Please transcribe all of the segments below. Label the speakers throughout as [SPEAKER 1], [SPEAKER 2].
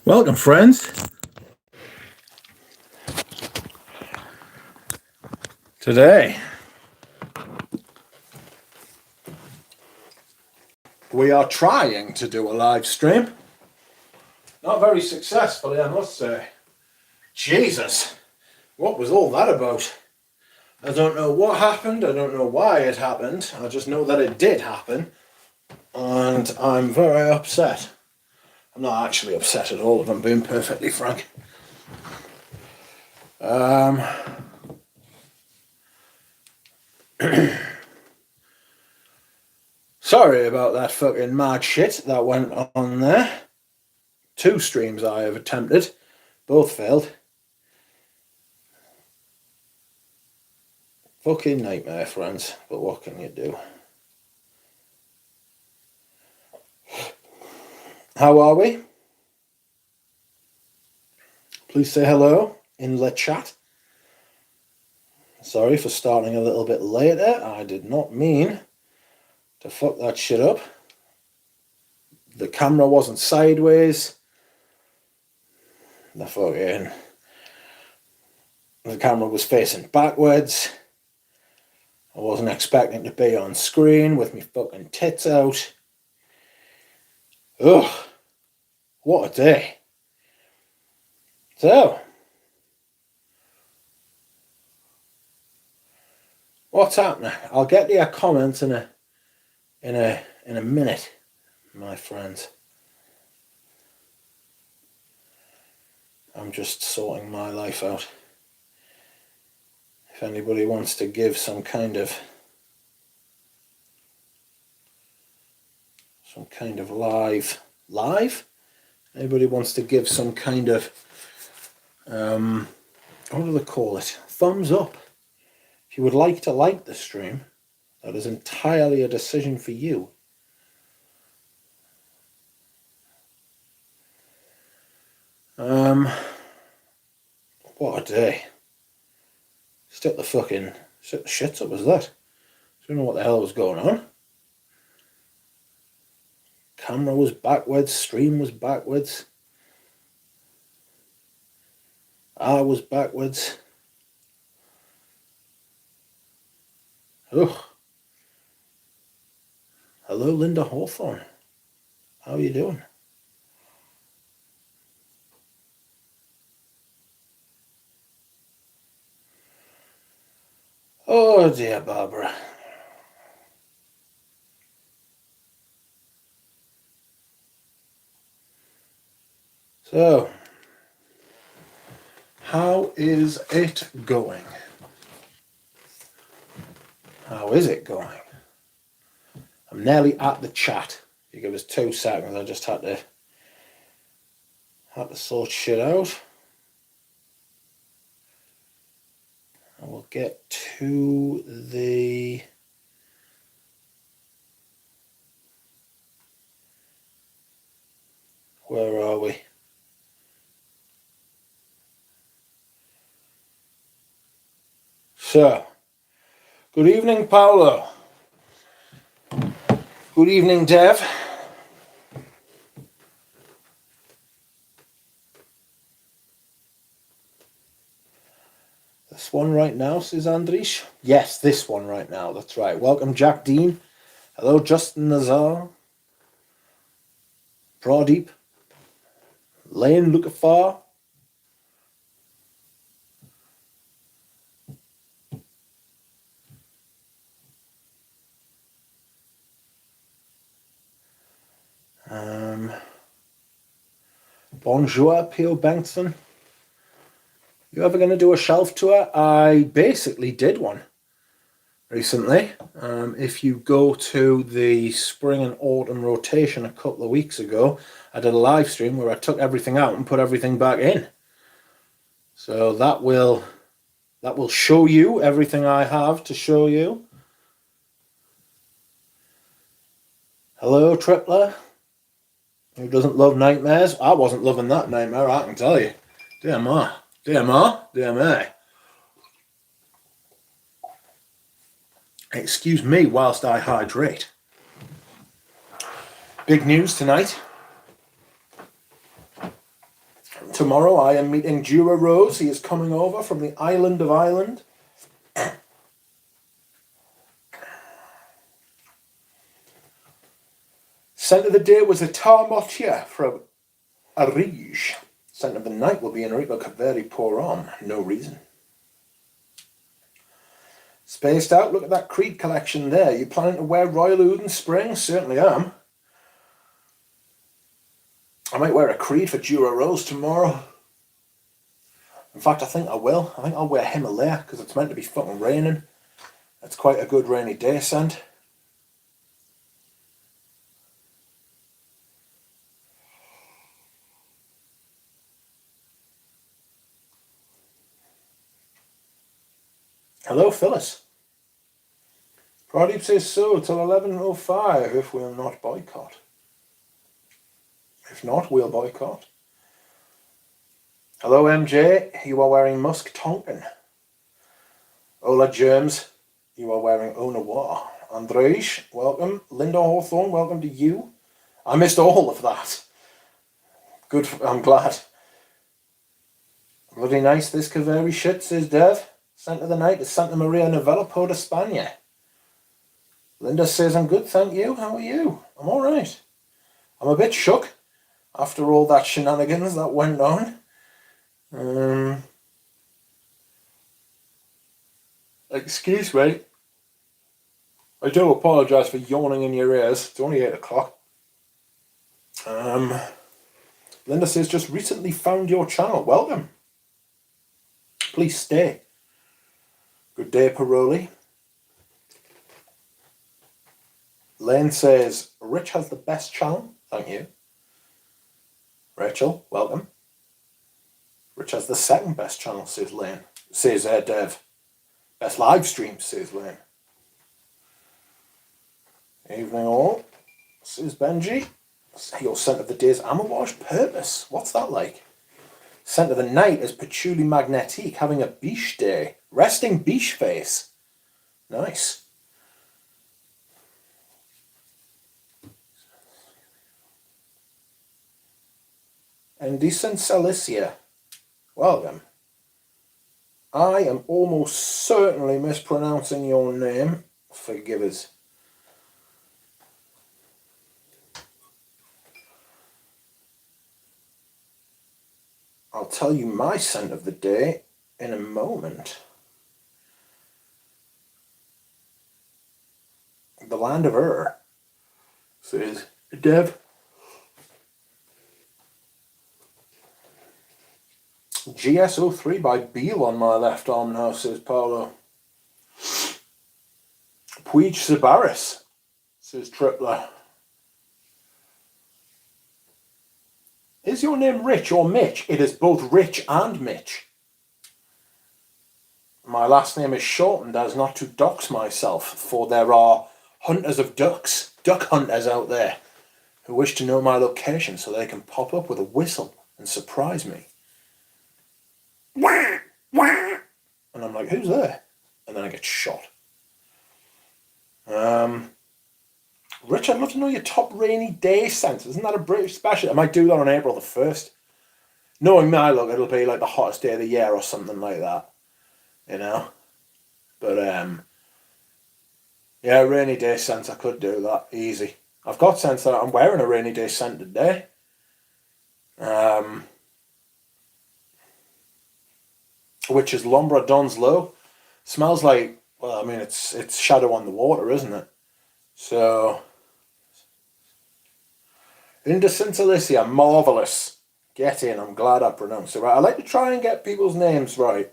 [SPEAKER 1] Welcome, friends. Today, we are trying to do a live stream. Not very successfully, I must say. Jesus, what was all that about? I don't know what happened, I don't know why it happened, I just know that it did happen, and I'm very upset. I'm not actually upset at all, if I'm being perfectly frank. Sorry about that fucking mad shit that went on there. 2 streams I have attempted, both failed. Fucking nightmare, friends, but what can you do? How are we? Please say hello in the chat. Sorry for starting a little bit later. I did not mean to fuck that shit up. The camera wasn't sideways. The camera was facing backwards. I wasn't expecting to be on screen with me fucking tits out. Ugh, what a day. So, what's happening? I'll get to your comments in a minute, my friends. I'm just sorting my life out. If anybody wants to give some kind of live? Anybody wants to give some kind of, what do they call it? Thumbs up. If you would like to like the stream, that is entirely a decision for you. What a day. Stick the shits up as that. I don't know what the hell was going on. Camera was backwards, stream was backwards. I was backwards. Ugh. Hello, Linda Hawthorne. How are you doing? Oh dear, Barbara. So, how is it going? How is it going? I'm nearly at the chat. If you give us 2 seconds, I just had to sort shit out. And we'll get to the where are we? So, good evening, Paolo. Good evening, Dev. This one right now, says Andrish. Yes, this one right now, that's right. Welcome, Jack Dean. Hello, Justin Nazar. Pradeep. Lane Lukafar. Bonjour, P.O. Bankson. You ever going to do a shelf tour? I basically did one recently. If you go to the spring and autumn rotation a couple of weeks ago, I did a live stream where I took everything out and put everything back in. So that will show you everything I have to show you. Hello, Tripler. Who doesn't love nightmares? I wasn't loving that nightmare, I can tell you. Dear ma. Dear ma. Dear me. Excuse me whilst I hydrate. Big news tonight. tomorrow I am meeting Dura Rose. He is coming over from the island of Ireland. Scent of the day was a Tarmotia from Arige. Scent of the night will be Enrico Caveri Pour On. No reason. Spaced out, look at that Creed collection there. You planning to wear Royal Oud in spring? Certainly am. I might wear a Creed for Dura Rose tomorrow. In fact, I think I will. I think I'll wear Himalaya because it's meant to be fucking raining. It's quite a good rainy day scent. Hello, Phyllis. Pradeep says so till 11:05 if we'll not boycott. If not, we'll boycott. Hello, MJ. You are wearing Musk Tonkin. Ola Germs. You are wearing Au Noir. Andrej, welcome. Linda Hawthorne, welcome to you. I missed all of that. Good, I'm glad. Bloody nice this Caveri shit, says Dev. Scent of the night is Santa Maria Novella Po de España. Linda says, I'm good, thank you. How are you? I'm alright. I'm a bit shook after all that shenanigans that went on. Excuse me. I do apologise for yawning in your ears. It's only 8 o'clock. Linda says, just recently found your channel. Welcome. Please stay. Good day, Paroli. Lane says, Rich has the best channel. Thank you. Rachel, welcome. Rich has the second best channel, says Lane. Says Dev. Best live stream, says Lane. Evening all, says Benji. Your scent of the day is Amouage Purpose. What's that like? Scent of the night is Patchouli Magnetique, having a biche day. Resting biche face. Nice. Indecent Cilicia. Welcome. I am almost certainly mispronouncing your name. Forgive us. I'll tell you my scent of the day in a moment. The Land of Ur, says Dev. GSO3 by Beale on my left arm now, says Paolo. Puig Sabaris, says Tripler. Is your name Rich or Mitch? It is both Rich and Mitch. My last name is shortened as not to dox myself, for there are hunters of ducks, duck hunters out there, who wish to know my location so they can pop up with a whistle and surprise me. Wah, wah. And I'm like, who's there? And then I get shot. Rich, I'd love to know your top rainy day scent. Isn't that a British special? I might do that on April the 1st. Knowing my luck, it'll be like the hottest day of the year or something like that. You know? But, yeah, rainy day scent, I could do that. Easy. I've got scents that I'm wearing a rainy day scent today. Which is Lombra Don's Low. Smells like, well, I mean, it's Shadow on the Water, isn't it? So, Indecent Alicia, marvellous. Get in, I'm glad I pronounced it right. I like to try and get people's names right.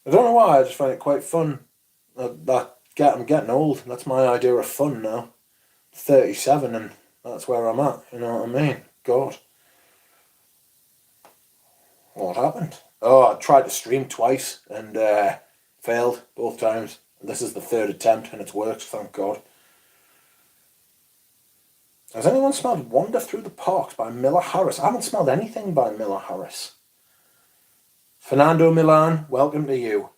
[SPEAKER 1] I don't know why, I just find it quite fun. I'm getting old. That's my idea of fun now. 37 and that's where I'm at, you know what I mean? God. What happened? Oh, I tried to stream twice and failed both times. This is the third attempt and it's worked, thank God. Has anyone smelled Wander Through the Parks by Miller Harris? I haven't smelled anything by Miller Harris. Fernando Milan, welcome to you.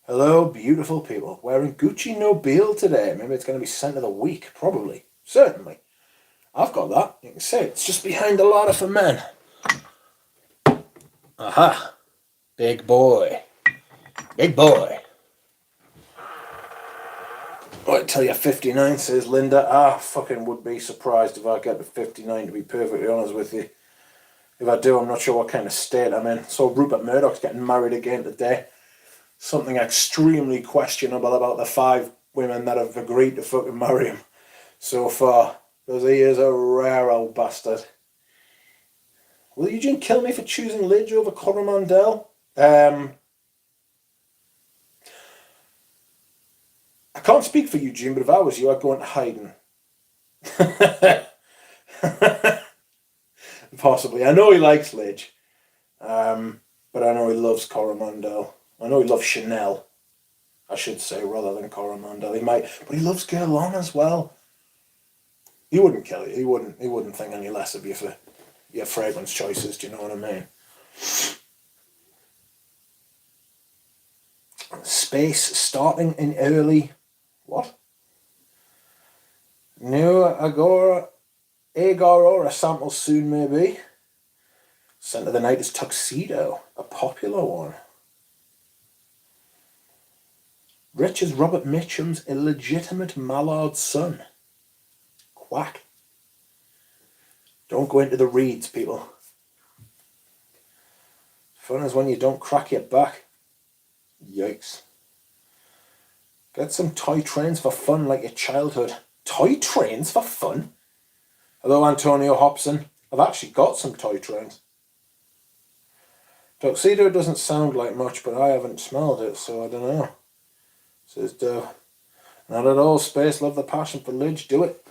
[SPEAKER 1] Hello, beautiful people. Wearing Gucci Nobile today. Maybe it's going to be scent of the week, probably. Certainly. I've got that. You can see it's just behind a lot for men. Aha. Big boy. Big boy. I tell you, 59, says Linda. I fucking would be surprised if I get to 59, to be perfectly honest with you. If I do, I'm not sure what kind of state I'm in. So Rupert Murdoch's getting married again today. Something extremely questionable about the 5 women that have agreed to fucking marry him so far. Because he is a rare old bastard. Will Eugene kill me for choosing Lidge over Coromandel? I can't speak for Eugene, but if I was you, I'd go into hiding. Possibly. I know he likes Lidge. But I know he loves Coromandel. I know he loves Chanel, I should say, rather than Coromandel. He might, but he loves Guerlain as well. He wouldn't kill you. He wouldn't think any less of you for your fragrance choices. Do you know what I mean? Space starting in early. What? New Agora sample soon, maybe. Scent of the night is Tuxedo, a popular one. Rich as Robert Mitchum's illegitimate mallard son. Quack. Don't go into the reeds, people. Fun is when you don't crack your back. Yikes. Get some toy trains for fun like your childhood. Toy trains for fun? Hello, Antonio Hobson. I've actually got some toy trains. Tuxedo doesn't sound like much, but I haven't smelled it, so I don't know. Says Dove. Not at all, Space. Love the passion for Lidge. Do it.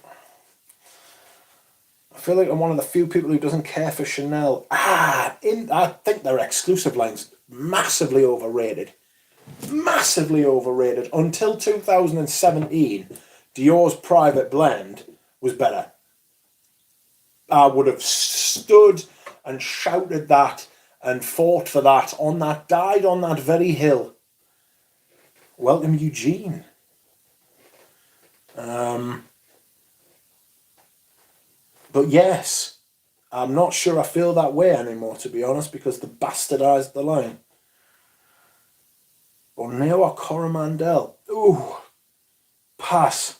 [SPEAKER 1] I feel like I'm one of the few people who doesn't care for Chanel. I think their exclusive line's massively overrated. Massively overrated. Until 2017, Dior's Private Blend was better. I would have stood and shouted that and fought for that died on that very hill. Welcome, Eugene. But yes, I'm not sure I feel that way anymore, to be honest, because they bastardised the line. Borneo or Coromandel? Ooh, pass.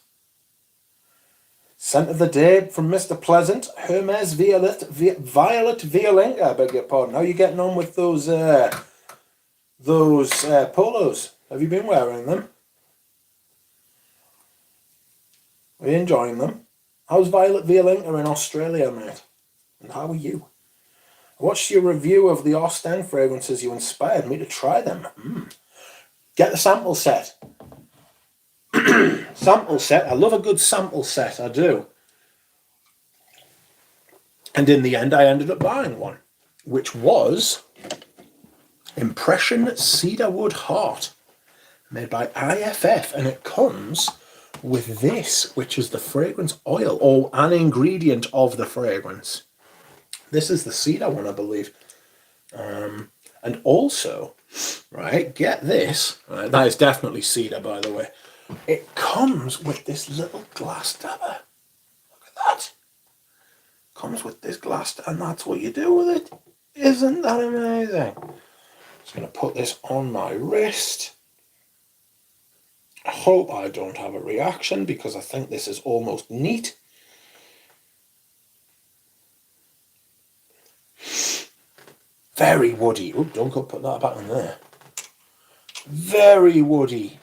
[SPEAKER 1] Scent of the day from Mr. Pleasant, Hermes Violet Violenga, I beg your pardon. How are you getting on with those polos? Have you been wearing them? Are you enjoying them? How's Violet Violenga in Australia, mate? And how are you? I watched your review of the Ostend fragrances. You inspired me to try them. Get the sample set. Sample set. I love a good sample set, I do. And in the end, I ended up buying one, which was Impression Cedarwood Heart, made by IFF, and it comes with this, which is the fragrance oil, or an ingredient of the fragrance. This is the cedar one, I believe. And also, right, get this, right, that is definitely cedar, by the way. It comes with this little glass dabber. Look at that. Comes with this glass, and that's what you do with it. Isn't that amazing? Just going to put this on my wrist. I hope I don't have a reaction, because I think this is almost neat. Very woody. Oh, don't go put that back in there. Very woody.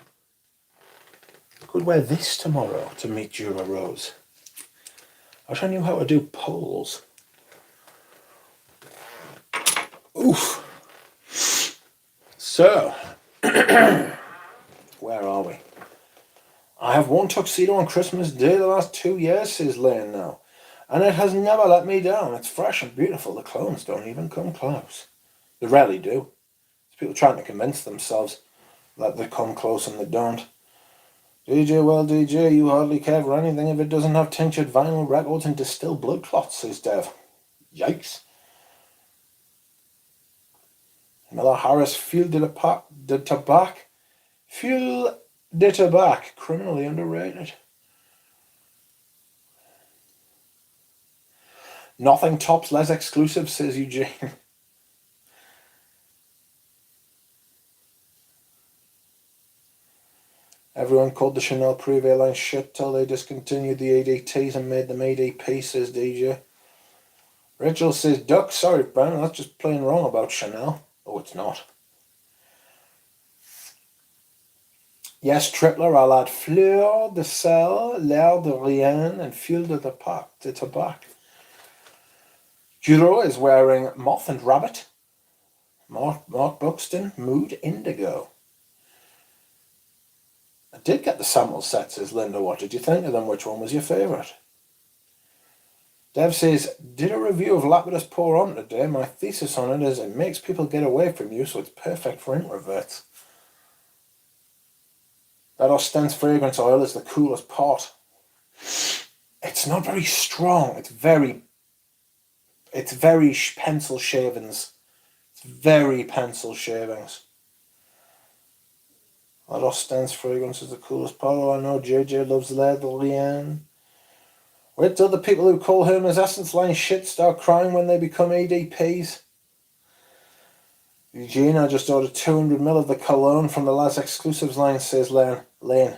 [SPEAKER 1] Could wear this tomorrow to meet Jura Rose. I wish I knew how to do polls. Oof. So, where are we? I have worn tuxedo on Christmas Day the last 2 years, says Lane now. And it has never let me down. It's fresh and beautiful. The clones don't even come close. They rarely do. It's people trying to convince themselves that they come close and they don't. DJ, well, DJ, you hardly care for anything if it doesn't have tinctured vinyl records and distilled blood clots, says Dev. Yikes. Miller Harris, Fuel de Tabac. Fuel de Tabac, criminally underrated. Nothing tops Les exclusive, says Eugene. Everyone called the Chanel Privé line shit till they discontinued the EDTs and made them EDP, says DJ. Rachel says, Duck, sorry, Brian, that's just plain wrong about Chanel. Oh, it's not. Yes, Tripler, I'll add Fleur de Sel, L'air de Rien, and Fuel de Tabac. Juro is wearing Moth and Rabbit. Mark Buxton, Mood Indigo. I did get the sample set, says Linda. What did you think of them? Which one was your favourite? Dev says, did a review of Lapidus Pour On today. My thesis on it is it makes people get away from you, so it's perfect for introverts. That Ostens fragrance oil is the coolest part. It's not very strong. It's very pencil shavings. It's very pencil shavings. That Ostens fragrance is the coolest part. Oh, I know JJ loves Leather. Wait till the people who call Hermes Essence line shit start crying when they become EDPs. Eugene, I just ordered 200ml of the cologne from the Laz Exclusives line, says Lane.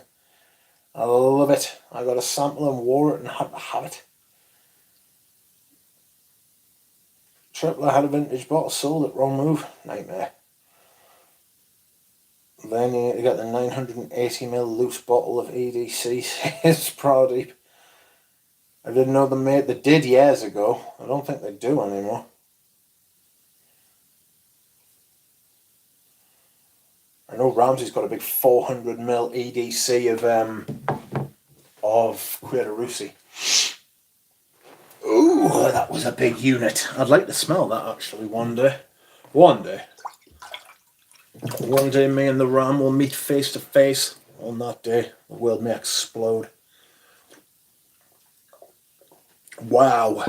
[SPEAKER 1] I love it. I got a sample and wore it and had to have it. Tripler had a vintage bottle, sold it, wrong move. Nightmare. Then you got the 980ml loose bottle of EDC, says Pradeep. I didn't know they did years ago. I don't think they do anymore. I know Ramsey's got a big 400ml EDC of Queer-Russi. Ooh, that was a big unit. I'd like to smell that actually one day. One day, me and the Ram will meet face to face. On that day, the world may explode. Wow.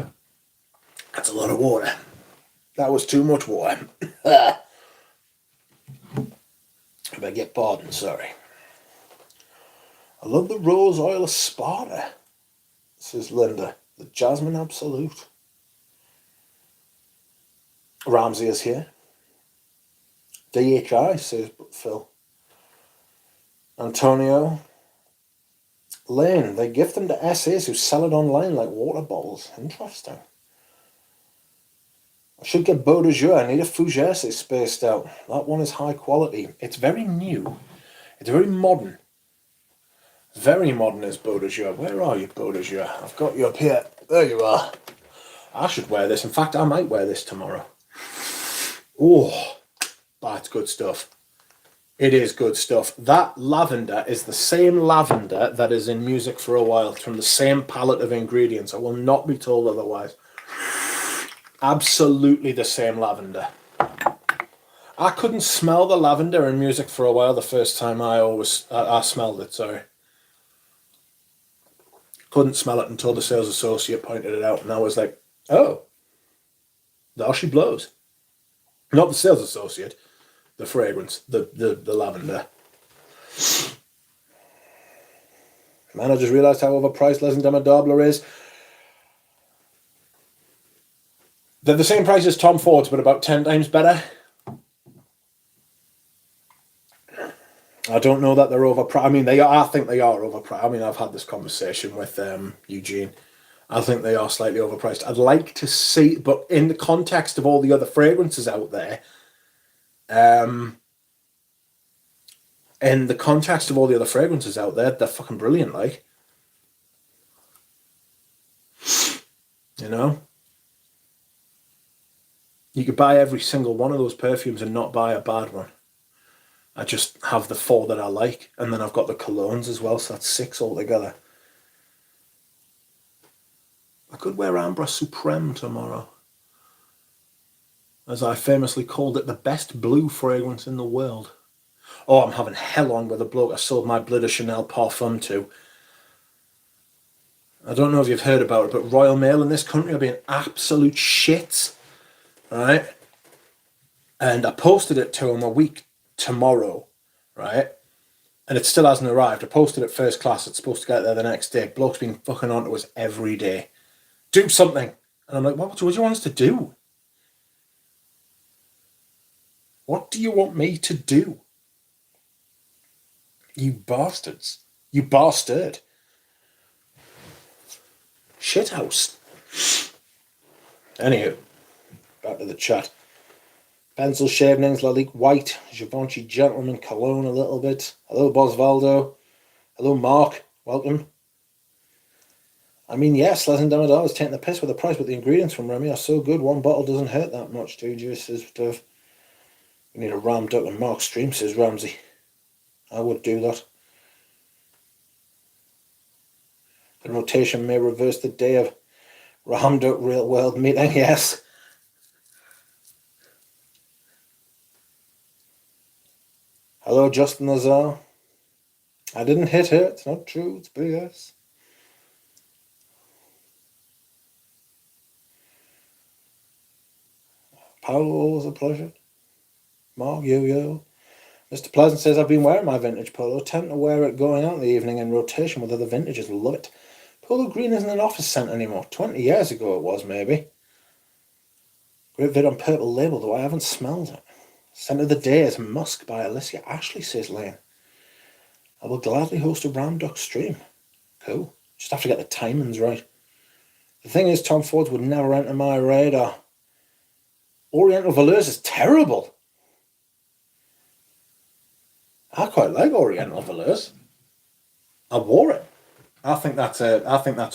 [SPEAKER 1] That's a lot of water. That was too much water. I beg your pardon, sorry. I love the rose oil of Sparta, says Linda. The Jasmine Absolute. Ramsey is here. DHI, says Phil. Antonio. Lane, they gift them to SAs who sell it online like water bottles. Interesting. I should get Beau de Jour. I need a Fougère spaced out. That one is high quality. It's very new. It's very modern. Very modern is Beau de Jour. Where are you, Beau de Jour? I've got you up here. There you are. I should wear this. In fact, I might wear this tomorrow. Oh, that's good stuff. It is good stuff. That lavender is the same lavender that is in Music for a While, from the same palette of ingredients. I will not be told otherwise. Absolutely the same lavender. I couldn't smell the lavender in Music for a While the first time I smelled it, sorry. Couldn't smell it until the sales associate pointed it out, and I was like, oh, there she blows. Not the sales associate, the fragrance, the lavender. Man, I just realised how overpriced Les Indomptables is. They're the same price as Tom Ford's, but about 10 times better. I don't know that they're overpriced. I mean, I think they are overpriced. I mean, I've had this conversation with Eugene. I think they are slightly overpriced. I'd like to see, but in the context of all the other fragrances out there, they're fucking brilliant, like. You know? You could buy every single one of those perfumes and not buy a bad one. I just have the 4 that I like, and then I've got the colognes as well, so that's 6 altogether. I could wear Ambre Supreme tomorrow. As I famously called it, the best blue fragrance in the world. Oh, I'm having hell on with a bloke I sold my Bleu de Chanel Parfum to. I don't know if you've heard about it, but Royal Mail in this country are being absolute shits. Right? And I posted it to him a week tomorrow, right? And it still hasn't arrived. I posted it first class. It's supposed to get there the next day. Bloke's been fucking on to us every day. Do something. And I'm like, what do you want us to do? What do you want me to do? You bastards. You bastard. Shithouse. Anywho, back to the chat. Pencil shavings, Lalique White, Givenchy Gentleman Cologne a little bit. Hello, Bosvaldo. Hello, Mark. Welcome. I mean, yes, Lesson Demadar is taking the piss with the price, but the ingredients from Remy are so good, one bottle doesn't hurt that much, TJ says Dave. We need a rammed up and Mark stream, says Ramsey. I would do that. The rotation may reverse the day of rammed up real world meeting, yes. Hello, Justin Lazar. I didn't hit her, it's not true, it's BS. Paolo, always a pleasure. Mark, yo. Mr. Pleasant says, I've been wearing my vintage polo, tend to wear it going out in the evening in rotation with other vintages, love it. Polo green isn't an office scent anymore. 20 years ago it was, maybe. Great vid on Purple Label, though I haven't smelled it. Scent of the Day is Musk by Alicia Ashley, says Lane. I will gladly host a Ram Duck stream. Cool. Just have to get the timings right. The thing is, Tom Ford's would never enter my radar. Oriental Velours is terrible. I quite like Oriental Velours. I wore it. I think that's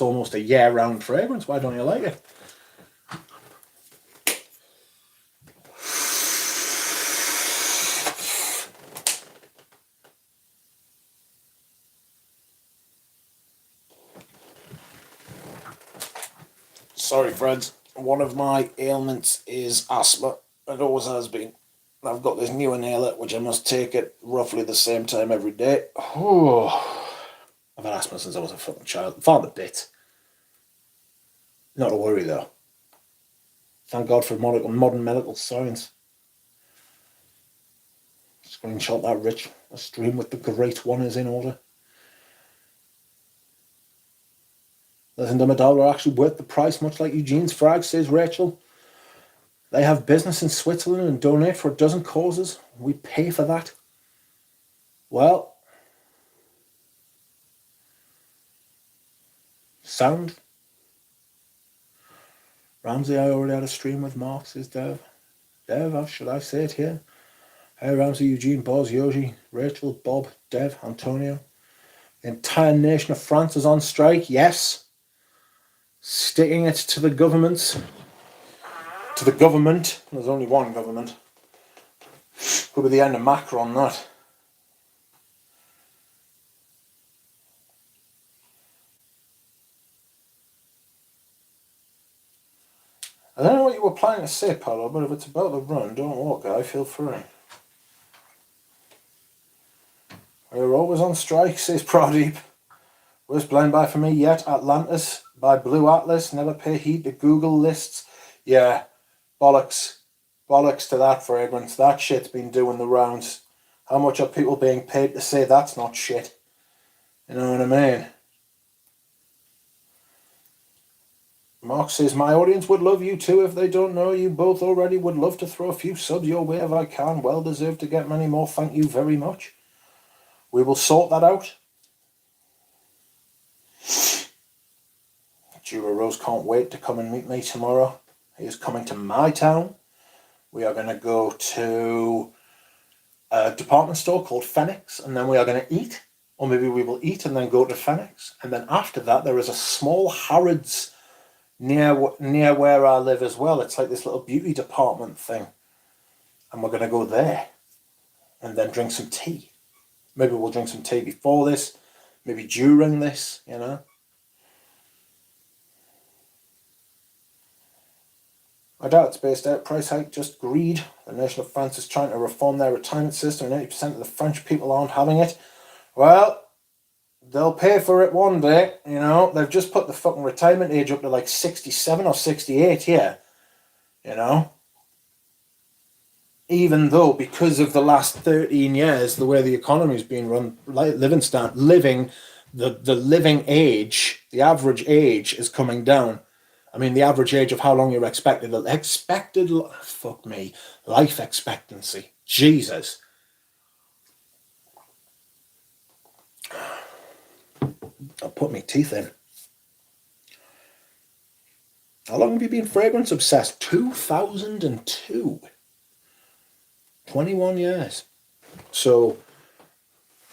[SPEAKER 1] almost a year-round fragrance. Why don't you like it? Sorry, friends. One of my ailments is asthma. It always has been. I've got this new inhaler, which I must take at roughly the same time every day. Oh, I've had asthma since I was a fucking child. Found a bit. Not to worry, though. Thank God for modern medical science. Screenshot that, Rich. A stream with the great one is in order. Listen, the medal are actually worth the price, much like Eugene's frag, says Rachel. They have business in Switzerland and donate for a dozen causes. We pay for that. Well, sound. Ramsey, I already had a stream with Mark, says Dev. Dev, how should I say it here? Hey, Ramsey, Eugene, Boz, Yoji, Rachel, Bob, Dev, Antonio. The entire nation of France is on strike, yes. Sticking it to the governments. To the government. There's only one government. Could be the end of Macron, that. I don't know what you were planning to say, Paolo, but if it's about the run, don't walk, guy, feel free. We're always on strike, says Pradeep. Worst blind buy for me yet, Atlantis by Blue Atlas. Never pay heed to Google lists. Yeah, bollocks. Bollocks to that fragrance. That shit's been doing the rounds. How much are people being paid to say that's not shit? You know what I mean? Mark says, my audience would love you too if they don't know you both already. Would love to throw a few subs your way if I can. Well deserved to get many more. Thank you very much. We will sort that out. Jura Rose can't wait to come and meet me tomorrow. He is coming to my town. We are going to go to a department store called Phoenix, and then we are going to eat, or maybe we will eat and then go to Phoenix. And then after that, there is a small Harrods near where I live as well. It's like this little beauty department thing. And we're going to go there and then drink some tea. Maybe we'll drink some tea before this, maybe during this, you know. I doubt it's based out price hike, just greed. The nation of France is trying to reform their retirement system and 80% of the French people aren't having it. Well, they'll pay for it one day, you know. They've just put the fucking retirement age up to like 67 or 68 here, you know. Even though, because of the last 13 years, the way the economy's been run, the living age, the average age is coming down. I mean, the average age of how long you're life expectancy. Jesus. I'll put my teeth in. How long have you been fragrance obsessed? 2002. 21 years. So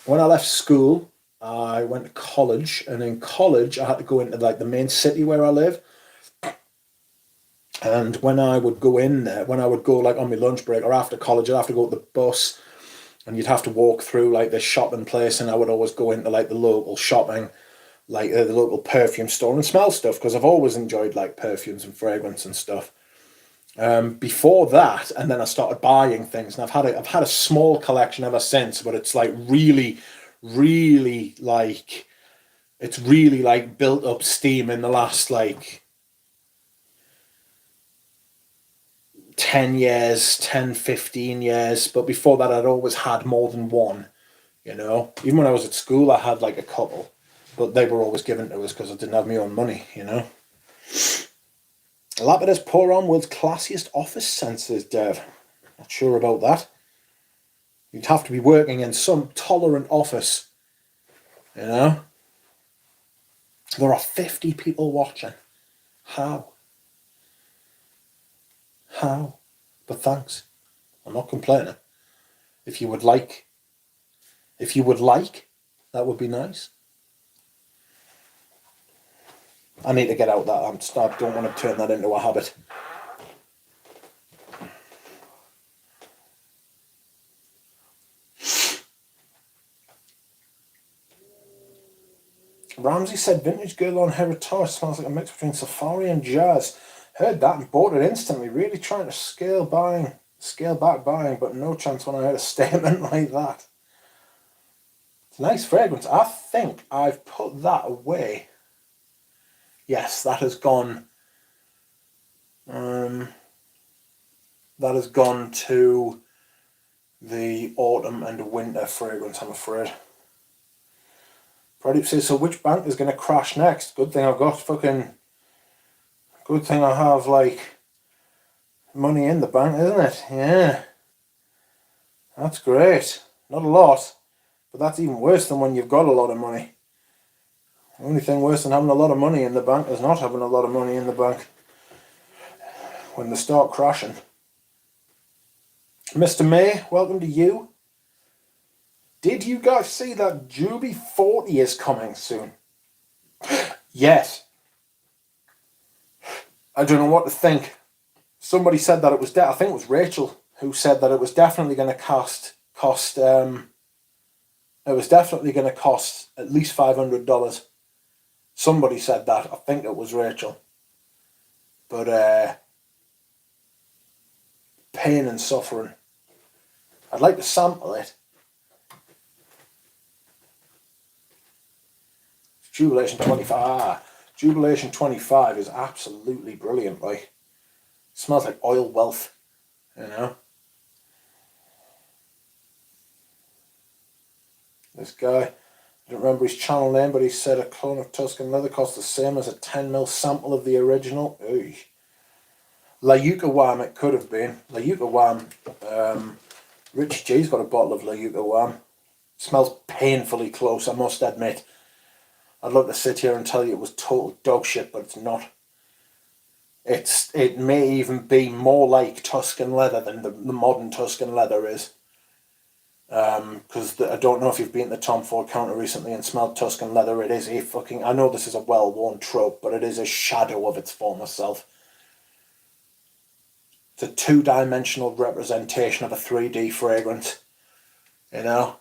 [SPEAKER 1] when I left school, I went to college, and in college I had to go into like the main city where I live. And when I would go in there, when I would go like on my lunch break or after college, I'd have to go to the bus, and you'd have to walk through like this shopping place, and I would always go into like the local shopping, like the local perfume store, and smell stuff, because I've always enjoyed like perfumes and fragrance and stuff. Before that, and then I started buying things, and I've had a small collection ever since, but it's like really, really like it's really like built up steam in the last like 10 years, 10, 15 years. But before that, I'd always had more than one, you know. Even when I was at school, I had like a couple, but they were always given to us because I didn't have my own money, you know. Lapidus pour on world's classiest office senses, Dev. Not sure about that. You'd have to be working in some tolerant office, you know. There are 50 people watching. How? How? But thanks. I'm not complaining. If you would like, that would be nice. I need to get out that. I don't want to turn that into a habit. Ramsey said vintage girl on Heritage smells like a mix between safari and jazz. Heard that and bought it instantly. Really trying to scale back buying, but no chance when I heard a statement like that. It's a nice fragrance. I think I've put that away. Yes, that has gone. That has gone to the autumn and winter fragrance, I'm afraid. Pradeep says, so which bank is going to crash next? Good thing I have like money in the bank, isn't it? Yeah. That's great. Not a lot, but that's even worse than when you've got a lot of money. The only thing worse than having a lot of money in the bank is not having a lot of money in the bank. When they start crashing. Mr. May, welcome to you. Did you guys see that Juby 40 is coming soon? Yes. I don't know what to think. Somebody said that it was, I think it was Rachel who said that it was definitely going to cost at least $500. Somebody said that. I think it was Rachel. But pain and suffering. I'd like to sample it. Jubilation 25. Jubilation 25 is absolutely brilliant. Like, it smells like oil wealth, you know. This guy, I don't remember his channel name, but he said a clone of Tuscan leather costs the same as a 10mm sample of the original. Oy. La Yucca Wham, it could have been. La Yucca Wham. Richie G's got a bottle of La Yucca Wham. Smells painfully close, I must admit. I'd love to sit here and tell you it was total dog shit, but it's not. It may even be more like Tuscan leather than the modern Tuscan leather is. Because I don't know if you've been to the Tom Ford counter recently and smelled Tuscan leather. It is a fucking, I know this is a well-worn trope, but it is a shadow of its former self. It's a two-dimensional representation of a 3D fragrance, you know.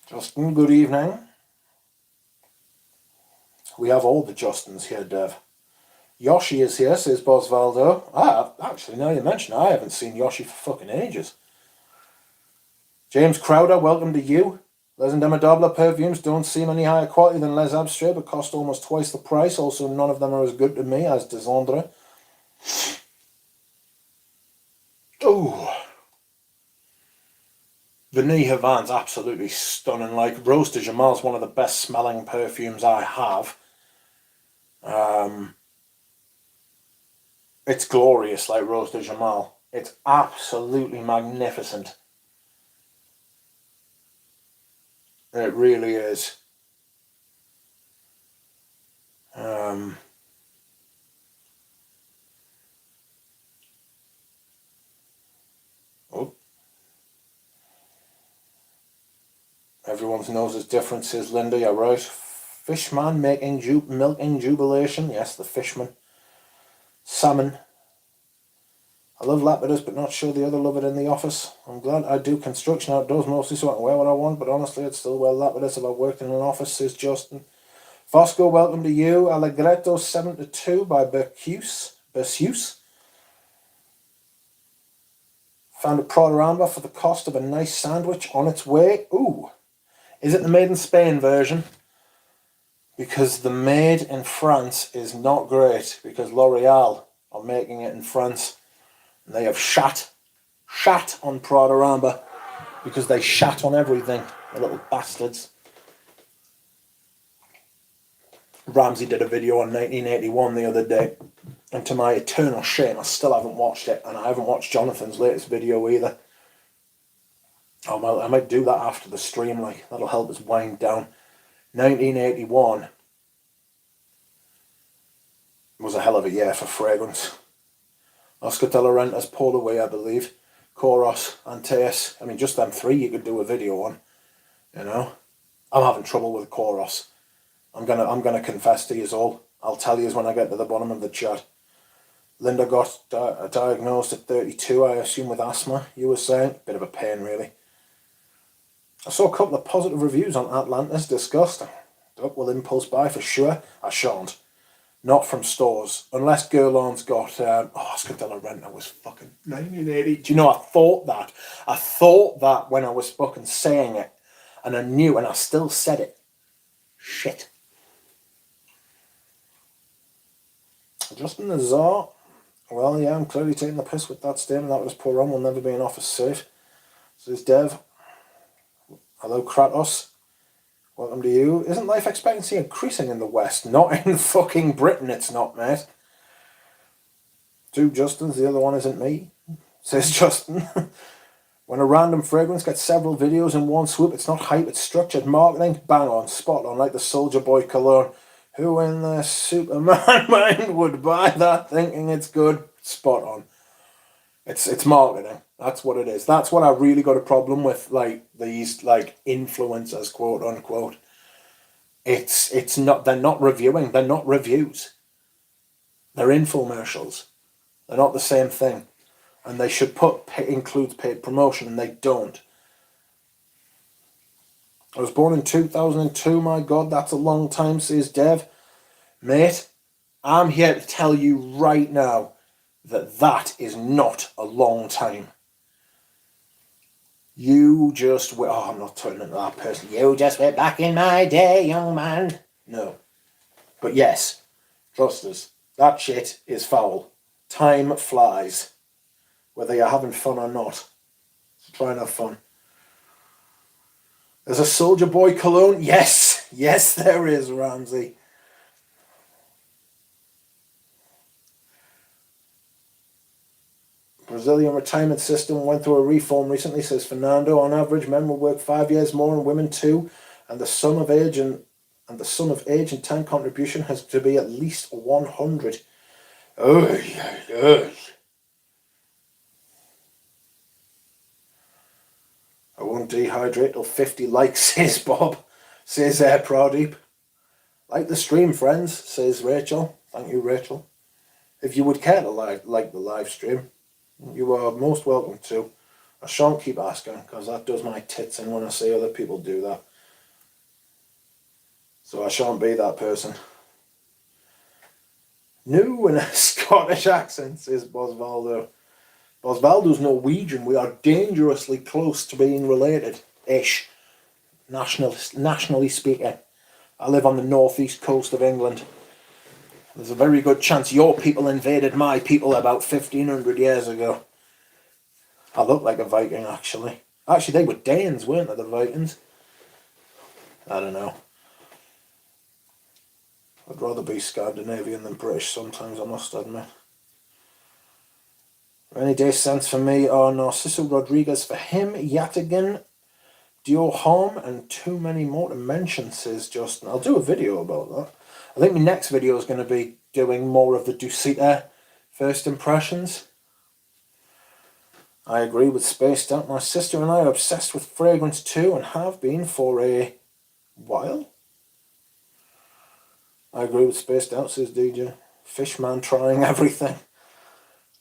[SPEAKER 1] Justin, good evening. We have all the Justins here, Dev. Yoshi is here, says Bosvaldo. Actually, now you mention it, I haven't seen Yoshi for fucking ages. James Crowder, welcome to you. Les Indomadables perfumes don't seem any higher quality than Les Abstrait, but cost almost twice the price. Also, none of them are as good to me as Desandre. Oh. Vanille Havan's absolutely stunning. Like, Rose de Jamal's one of the best smelling perfumes I have. It's glorious, like Rose de Jamal. It's absolutely magnificent. It really is. Oh, everyone's nose is different, says Linda. You're right. Fishman milking jubilation. Yes, the fishman. Salmon. I love Lapidus, but not sure the other love it in the office. I'm glad I do construction outdoors mostly so I can wear what I want, but honestly I'd still wear Lapidus if I worked in an office, says Justin. Fosco, welcome to you. Allegretto 7-2 by Berceuse. Found a Prada Amber for the cost of a nice sandwich on its way. Ooh. Is it the made in Spain version? Because the made in France is not great, because L'Oreal are making it in France. And they have shat on Prada Amber because they shat on everything, the little bastards. Ramsey did a video on 1981 the other day, and to my eternal shame, I still haven't watched it, and I haven't watched Jonathan's latest video either. Oh well, I might do that after the stream, like, that'll help us wind down. 1981 was a hell of a year for fragrance. Oscar de la Renta's pulled away, I believe. Koros, Antaeus. I mean, just them three you could do a video on. You know, I'm having trouble with Koros. I'm gonna confess to you all. I'll tell you when I get to the bottom of the chat. Linda got diagnosed at 32, I assume, with asthma. You were saying, bit of a pain, really. I saw a couple of positive reviews on Atlantis. Disgusting. Duck will impulse buy for sure. I shan't. Not from stores. Unless Guerlain's got... Oscar de la Renta was fucking 1980. Do you know, I thought that. I thought that when I was fucking saying it. And I knew, and I still said it. Shit. Justin Nazar. Well, yeah, I'm clearly taking the piss with that statement. That was poor on. Will never be in office safe. Says Dev. Hello, Kratos. Welcome to you. Isn't life expectancy increasing in the West? Not in fucking Britain, it's not, mate. Two Justins, the other one isn't me, says Justin. When a random fragrance gets several videos in one swoop, it's not hype, it's structured marketing. Bang on, spot on, like the Soldier Boy cologne. Who in their Superman mind would buy that thinking it's good? Spot on. It's marketing. That's what it is. That's what I really got a problem with, like, these, like, influencers, quote unquote. It's not, they're not reviewing, they're not reviews. They're infomercials. They're not the same thing. And they should include paid promotion, and they don't. I was born in 2002, my God, that's a long time, says Dev. Mate, I'm here to tell you right now that is not a long time. You just... Oh, I'm not turning into that person. You just went back in my day, young man. No. But yes, trust us, that shit is foul. Time flies. Whether you're having fun or not. So try and have fun. There's a Soldier Boy cologne? Yes. Yes, there is, Ramsey. Brazilian retirement system went through a reform recently, says Fernando. On average, men will work 5 years more and women 2, and the sum of age and time contribution has to be at least 100. I won't dehydrate till 50 likes, says Bob. Says Pradeep. Like the stream, friends, says Rachel. Thank you, Rachel. If you would care to like the live stream, you are most welcome to. I shan't keep asking, because that does my tits in when I see other people do that. So I shan't be that person. No, in a Scottish accent, says Bosvaldo. Bosvaldo's Norwegian. We are dangerously close to being related-ish. Nationally speaking. I live on the northeast coast of England. There's a very good chance your people invaded my people about 1,500 years ago. I look like a Viking, actually. Actually, they were Danes, weren't they, the Vikings? I don't know. I'd rather be Scandinavian than British sometimes, I must admit. Rainy day sense for me. Oh, Narciso Rodriguez for him. Yet again. do your harm and too many more to mention, says Justin. I'll do a video about that. I think my next video is going to be doing more of the Dusita first impressions. I agree with Spaced Out. My sister and I are obsessed with fragrance too and have been for a while. I agree with Spaced Out, says DJ. Fishman trying everything.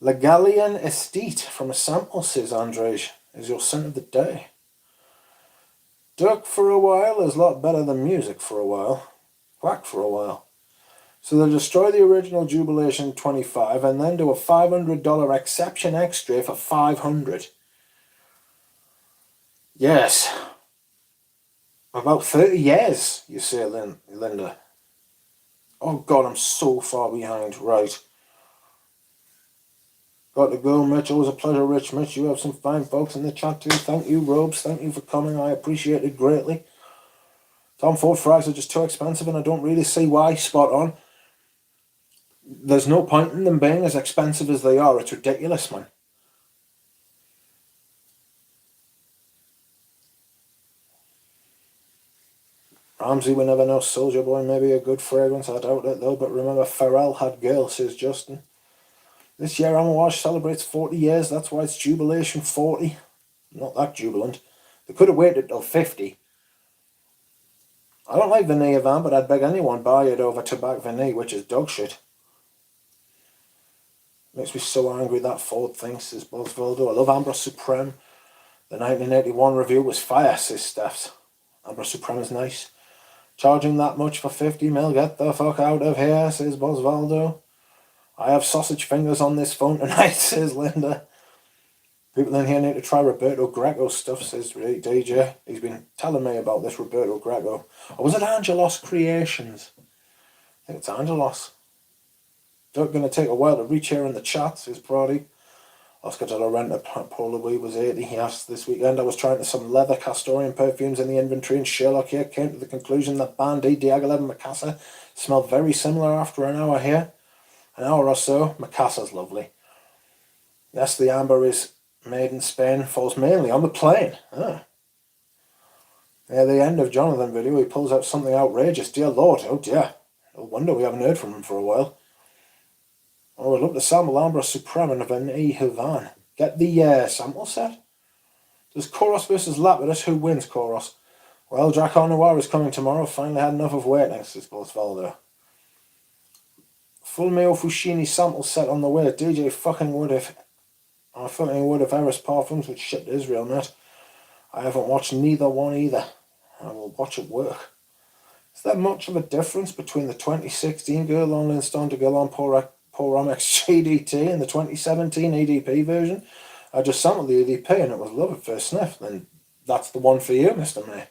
[SPEAKER 1] Legalian Estate from a sample, says Andrej, is your scent of the day. Duck for a while is a lot better than music for a while. Quack for a while. So they'll destroy the original Jubilation 25 and then do a $500 exception extra for $500. Yes. About 30 years, you say, Linda. Oh God, I'm so far behind. Right. Got to go, Mitch. Always a pleasure, Rich. Mitch, you have some fine folks in the chat too. Thank you, Robes. Thank you for coming. I appreciate it greatly. Tom Ford fries are just too expensive and I don't really see why. Spot on. There's no point in them being as expensive as they are. It's ridiculous, man. Ramsey, we never know. Soldier Boy may be a good fragrance. I doubt it though. But remember, Pharrell had Girl, says Justin. This year Amouage celebrates 40 years. That's why it's Jubilation 40. Not that jubilant. They could have waited till 50. I don't like Vanille Van, but I'd beg anyone buy it over Tobacco Vanille, which is dog shit. Makes me so angry that Ford thing, says Bosvaldo. I love Ambra Supreme. The 1981 review was fire, says Stephs. Ambra Supreme is nice. Charging that much for 50 mil, get the fuck out of here, says Bosvaldo. I have sausage fingers on this phone tonight, says Linda. People in here need to try Roberto Greco stuff, says DJ. He's been telling me about this Roberto Greco. Or was it Angelos Creations? I think it's Angelos. It's going to take a while to reach here in the chat, says Brody. Oscar de la Renta, Paul Louis was 80. He asked this weekend, I was trying to some leather Castorian perfumes in the inventory and Sherlock here came to the conclusion that Bandy, Diaghilev and Macassa smell very similar after an hour here. An hour or so. Macassa's lovely. Yes, the amber is made in Spain, falls mainly on the plane. Ah. Near the end of Jonathan video, he pulls out something outrageous. Dear Lord, oh dear. No wonder we haven't heard from him for a while. Oh, I'd love to sample Ambra Supreme and Vanille Havan. Get the sample set. Does Koros versus Lapidus? Who wins, Koros? Well, Jack Noir is coming tomorrow. Finally had enough of waiting, says Bosvaldo. Full Mio Fushini sample set on the way. DJ fucking would if Eris Parfums would ship to Israel, mate. I haven't watched neither one either. I will watch at work. Is there much of a difference between the 2016 Guerlain Linston de Guerlain Poramex GDT and the 2017 EDP version? I just sampled the EDP and it was love at first sniff. Then that's the one for you, Mr. May.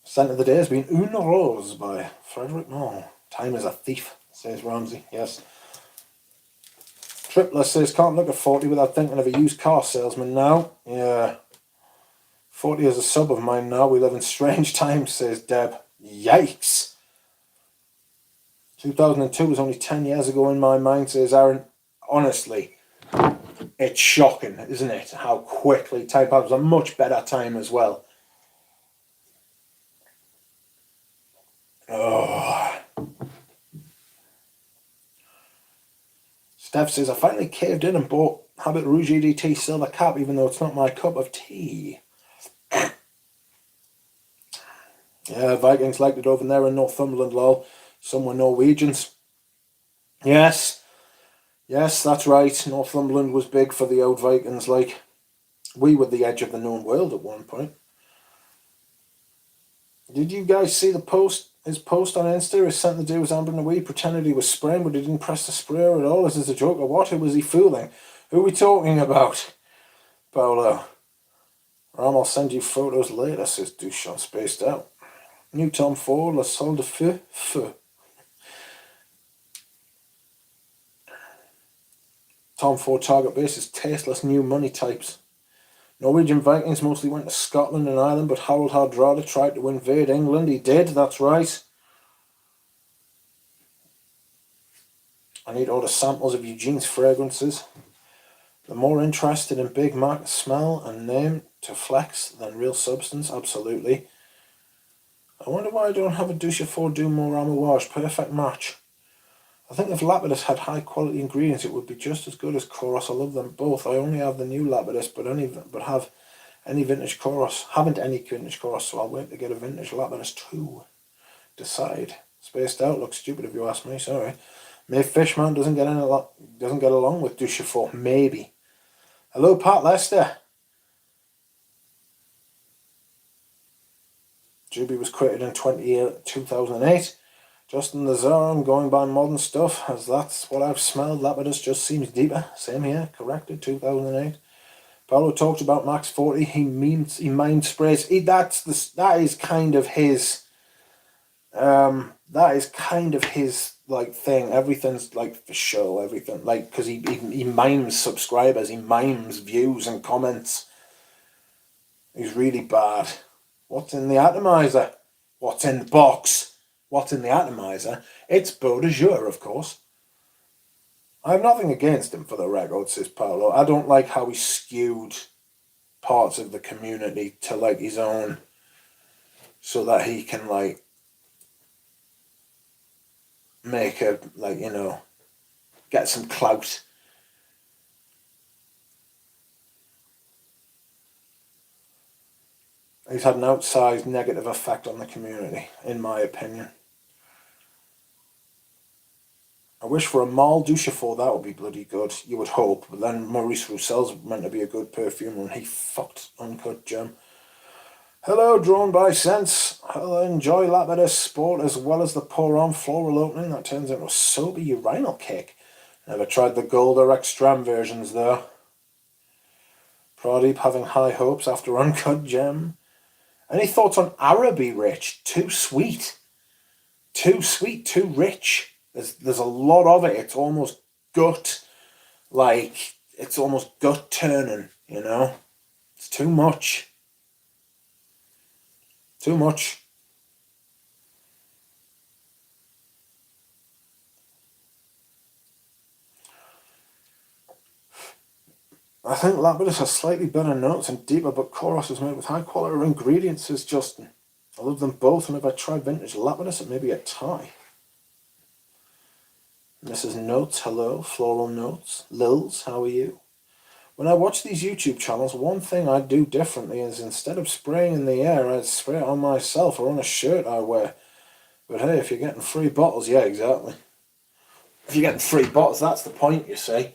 [SPEAKER 1] Scent of the day has been Une Rose by Frederick Moll. Time is a thief, says Ramsey. Yes. Tripler says, can't look at 40 without thinking of a used car salesman now. Yeah. 40 is a sub of mine now. We live in strange times, says Deb. Yikes. 2002 was only 10 years ago in my mind, says Aaron. Honestly, it's shocking, isn't it? How quickly time passes. A much better time as well. Oh. Steph says, I finally caved in and bought Habit Rouge EDT Silver Cap, even though it's not my cup of tea. Yeah, Vikings liked it over there in Northumberland, lol. Some were Norwegians. Yes, that's right. Northumberland was big for the old Vikings. Like, we were the edge of the known world at one point. Did you guys see the post? His post on Insta, his sent the dude was Amber in the weed, pretended he was spraying, but he didn't press the sprayer at all. Is this a joke or what? Who was he fooling? Who are we talking about? Paolo. Ram, I'll send you photos later, says Duchamp, spaced out. New Tom Ford, La Salle de Feu, Feu. Tom Ford target base is tasteless new money types. Norwegian Vikings mostly went to Scotland and Ireland, but Harold Hardrada tried to invade England. He did, that's right. I need all the samples of Eugene's fragrances. The more interested in big market smell and name to flex than real substance, absolutely. I wonder why I don't have a douche for do more amouage. Perfect match. I think if Lapidus had high quality ingredients, it would be just as good as Koros. I love them both. I only have the new Lapidus, but have any vintage Koros. Haven't any vintage Koros, so I'll wait to get a vintage Lapidus too. Decide. Spaced out looks stupid if you ask me. Sorry. Maybe Fishman doesn't get along with Duchefort. Maybe. Hello, Pat Lester. Juby was created in 2008. Justin Lazar, I'm going by modern stuff, as that's what I've smelled. Lapidus just seems deeper. Same here. Corrected. 2008. Paolo talked about Max 40. He mind sprays. That is kind of his. That is kind of his like thing. Everything's like for show. Everything like because he mimes subscribers. He mimes views and comments. He's really bad. What's in the atomizer? What's in the box? What's in the atomizer? It's Beau de Jour, of course. I have nothing against him, for the record, says Paolo. I don't like how he skewed parts of the community to like his own, so that he can like make a like get some clout. He's had an outsized negative effect on the community, in my opinion. I wish for a Mal Duchefort, that would be bloody good. You would hope, but then Maurice Roussel's meant to be a good perfumer, and he fucked Uncut Gem. Hello, Drawn by Sense. Hello, enjoy Lapidus Sport as well as the pour-on floral opening. That turns into a sober urinal cake. Never tried the Gold or Extreme versions, though. Pradeep having high hopes after Uncut Gem. Any thoughts on Araby, Rich? Too sweet. Too sweet, too rich. There's a lot of it. It's almost it's almost gut turning, It's too much. Too much. I think Lapidus has slightly better notes and deeper, but Koros is made with high quality ingredients, says Justin. I love them both, and if I try vintage Lapidus, it may be a tie. Mrs. Notes, hello. Floral Notes. Lils, how are you? When I watch these YouTube channels, one thing I do differently is instead of spraying in the air, I spray it on myself or on a shirt I wear. But hey, if you're getting free bottles, yeah, exactly. If you're getting free bottles, that's the point, you see.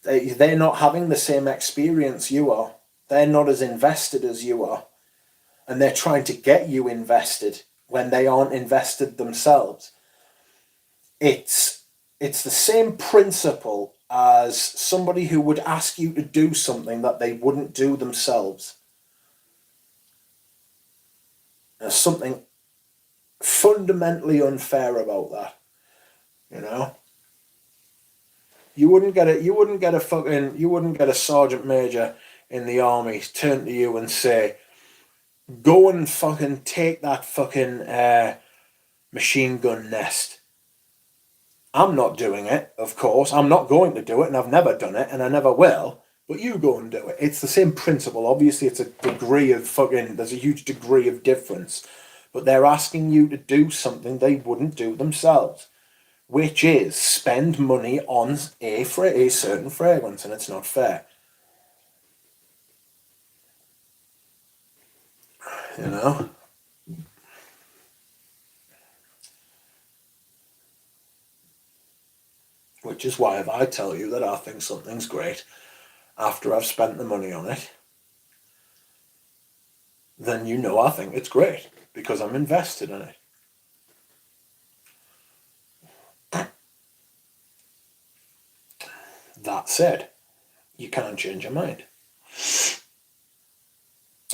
[SPEAKER 1] They're not having the same experience you are. They're not as invested as you are. And they're trying to get you invested when they aren't invested themselves. It's the same principle as somebody who would ask you to do something that they wouldn't do themselves. There's something fundamentally unfair about that, You wouldn't get a sergeant major in the army turn to you and say, go and fucking take that fucking machine gun nest. I'm not doing it, of course. I'm not going to do it, and I've never done it, and I never will. But you go and do it. It's the same principle. Obviously, it's a degree of there's a huge degree of difference. But they're asking you to do something they wouldn't do themselves, which is spend money on a certain fragrance, and it's not fair. Which is why if I tell you that I think something's great after I've spent the money on it, then I think it's great because I'm invested in it. That said, you can't change your mind.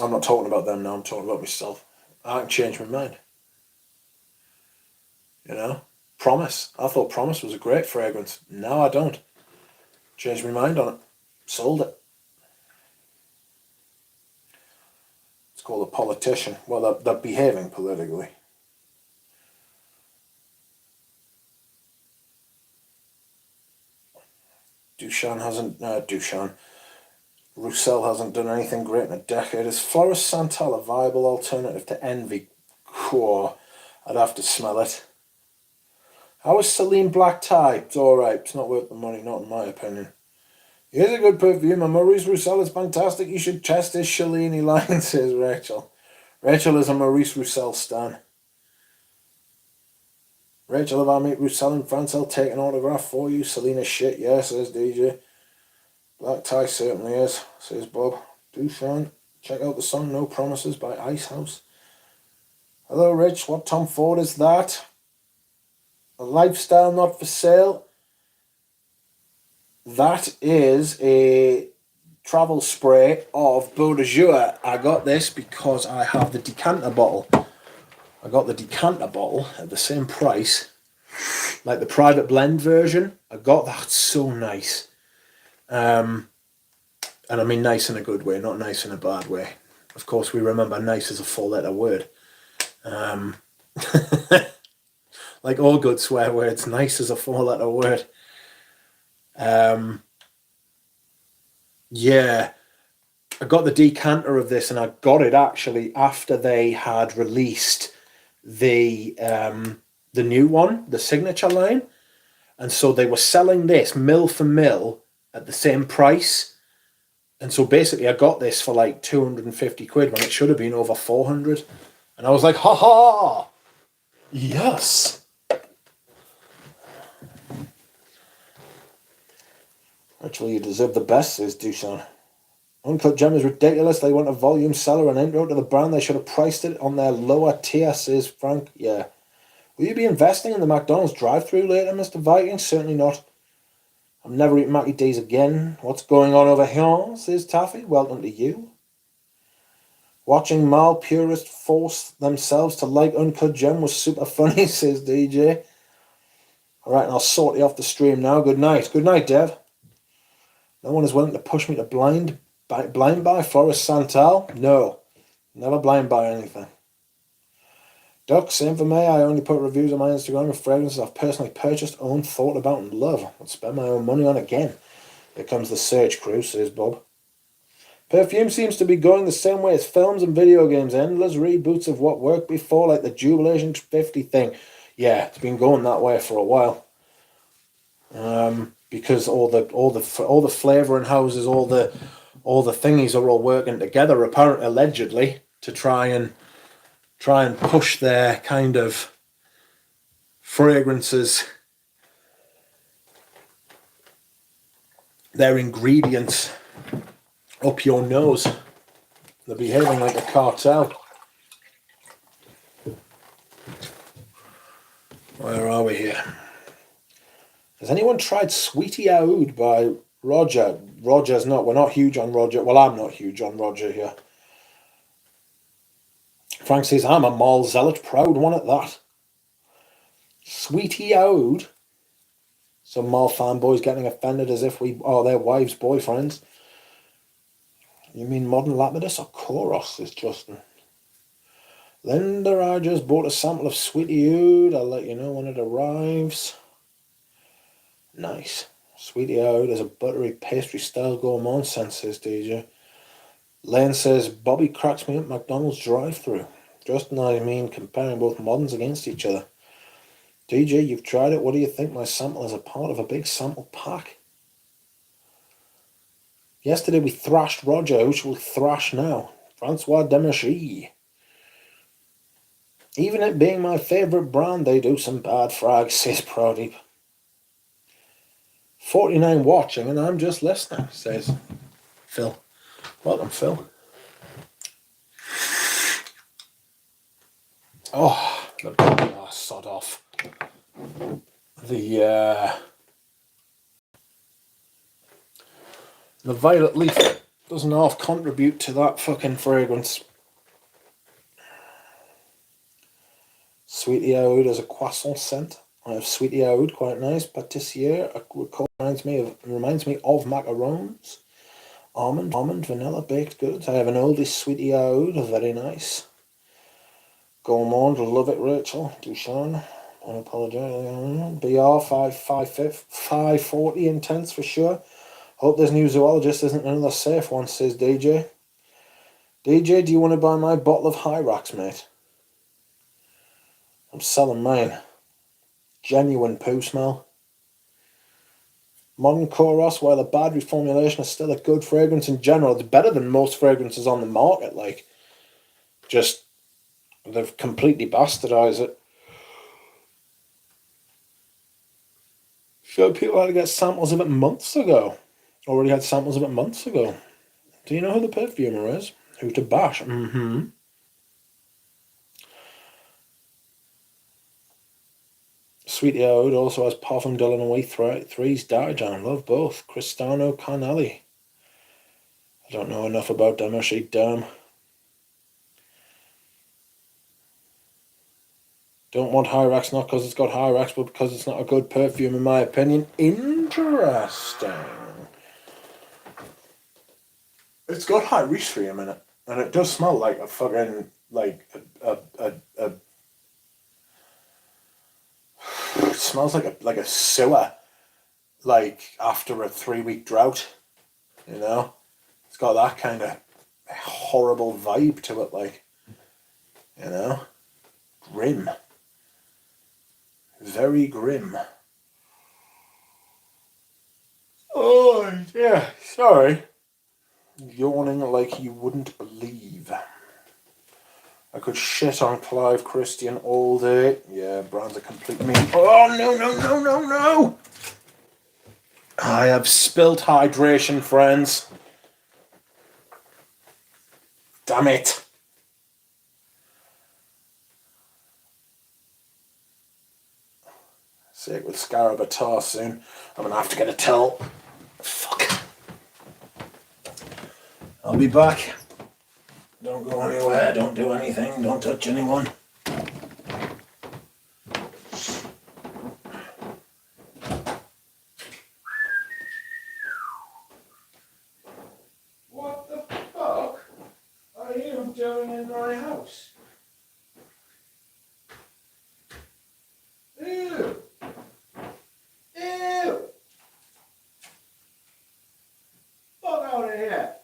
[SPEAKER 1] I'm not talking about them now, I'm talking about myself. I can change my mind. Promise. I thought Promise was a great fragrance. Now I don't. Changed my mind on it. Sold it. It's called a politician. Well, they're behaving politically. Roussel hasn't done anything great in a decade. Is Florist Santal a viable alternative to Envy? Cool. I'd have to smell it. How is Celine Black Tie? It's alright. It's not worth the money, not in my opinion. Here's a good perfume. And Maurice Roussel is fantastic. You should test his Cellini line, says Rachel. Rachel is a Maurice Roussel stan. Rachel, if I meet Roussel in France, I'll take an autograph for you. Selena shit, yeah, says DJ. Black Tie certainly is, says Bob. Dushan, check out the song No Promises by Icehouse. Hello, Rich. What Tom Ford is that? A lifestyle not for sale. That is a travel spray of Beau de Jour. I got this because I have the decanter bottle. I got the decanter bottle at the same price, like the private blend version. I got that. So nice. And I mean nice in a good way, not nice in a bad way. Of course, we remember nice as a 4-letter word. Like all good swear words, nice as a 4-letter word. Yeah, I got the decanter of this, and I got it actually after they had released the new one, the signature line, and so they were selling this mil for mil at the same price. And so basically I got this for like 250 quid when it should have been over 400. And I was like, ha ha, yes. Actually, you deserve the best, says Dushan. Uncut Gem is ridiculous. They want a volume seller and intro to the brand. They should have priced it on their lower tier, says Frank. Yeah. Will you be investing in the McDonald's drive-thru later, Mr. Viking? Certainly not. I've never eaten Mackie D's again. What's going on over here, says Taffy. Welcome to you. Watching Mal purists force themselves to like Uncut Gem was super funny, says DJ. Alright, and I'll sort you off the stream now. Good night. Good night, Dev. No one is willing to push me to blind buy Florist Santal? No. Never blind buy anything. Duck, same for me. I only put reviews on my Instagram of fragrances I've personally purchased, owned, thought about, and love. I'd spend my own money on again. Here comes the search crew, says Bob. Perfume seems to be going the same way as films and video games. Endless reboots of what worked before, like the Jubilation 50 thing. Yeah, it's been going that way for a while. Because all the flavouring houses, all the thingies are all working together, apparently, allegedly, to try and push their kind of fragrances, their ingredients up your nose. They're behaving like a cartel. Where are we here? Has anyone tried Sweetie Oud by Roger? Roger's not. We're not huge on Roger. Well, I'm not huge on Roger here. Frank says, I'm a mall zealot, proud one at that. Sweetie Oud. Some mall fanboys getting offended as if we are their wives' boyfriends. You mean Modern Lapidus or Koros, says Justin. Linda, I just bought a sample of Sweetie Oud. I'll let you know when it arrives. Nice. Sweetie Oud is a buttery pastry style gourmand scent, says DJ. Lane says, Bobby cracks me up McDonald's drive-thru. Justin, I mean comparing both moderns against each other. DJ, you've tried it. What do you think? My sample is a part of a big sample pack. Yesterday we thrashed Roger. Who shall we thrash now? Francois Demarchy. Even it being my favourite brand, they do some bad frags, says Prodeep. 49 watching and I'm just listening, says Phil. Welcome, Phil. Oh, sod off. The violet leaf doesn't half contribute to that fucking fragrance. Sweetie Oud is a croissant scent. I have Sweetie Oud, quite nice. Pâtissier, reminds me of macarons. Almond, vanilla, baked goods. I have an oldie Sweetie Oud, very nice. Gourmand, love it, Rachel. Dushan, I apologise. BR 540 intense for sure. Hope this new zoologist isn't another safe one, says DJ. DJ, do you want to buy my bottle of Hyrax, mate? I'm selling mine. Genuine poo smell. Modern Chorus, while a bad reformulation is still a good fragrance in general, it's better than most fragrances on the market. Like, just, they've completely bastardized it. So people had to get samples of it months ago. Already had samples of it months ago. Do you know who the perfumer is? Who to bash? Sweetie Ode also has Parfum de la Nuit 3's Dijon. Love both. Cristano Carnelli. I don't know enough about Demershik Dam. Don't want Hyrax, not because it's got Hyrax, but because it's not a good perfume in my opinion. Interesting. It's got Livestream in it, and it does smell like a fucking, like, it smells like a sewer, like, after a 3-week drought, you know? It's got that kind of horrible vibe to it, like, you know? Grim. Very grim. Oh, yeah, sorry. Yawning like you wouldn't believe. I could shit on Clive Christian all day. Yeah, Brand's a complete meme. Oh, no. I have spilt hydration, friends. Damn it. Sick with Scarabatar soon. I'm going to have to get a towel. Fuck. I'll be back. Don't go anywhere. Don't do anything. Don't touch anyone. What the fuck are you doing in my house? Ew. Ew. Fuck out of here.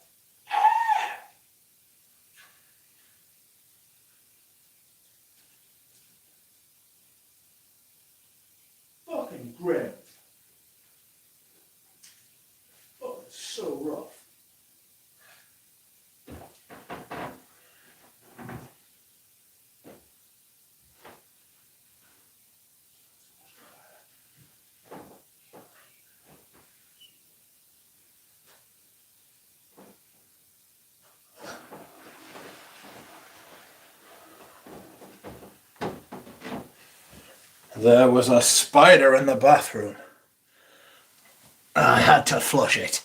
[SPEAKER 1] Fucking grim. Oh, it's so rough. There was a spider in the bathroom. I had to flush it.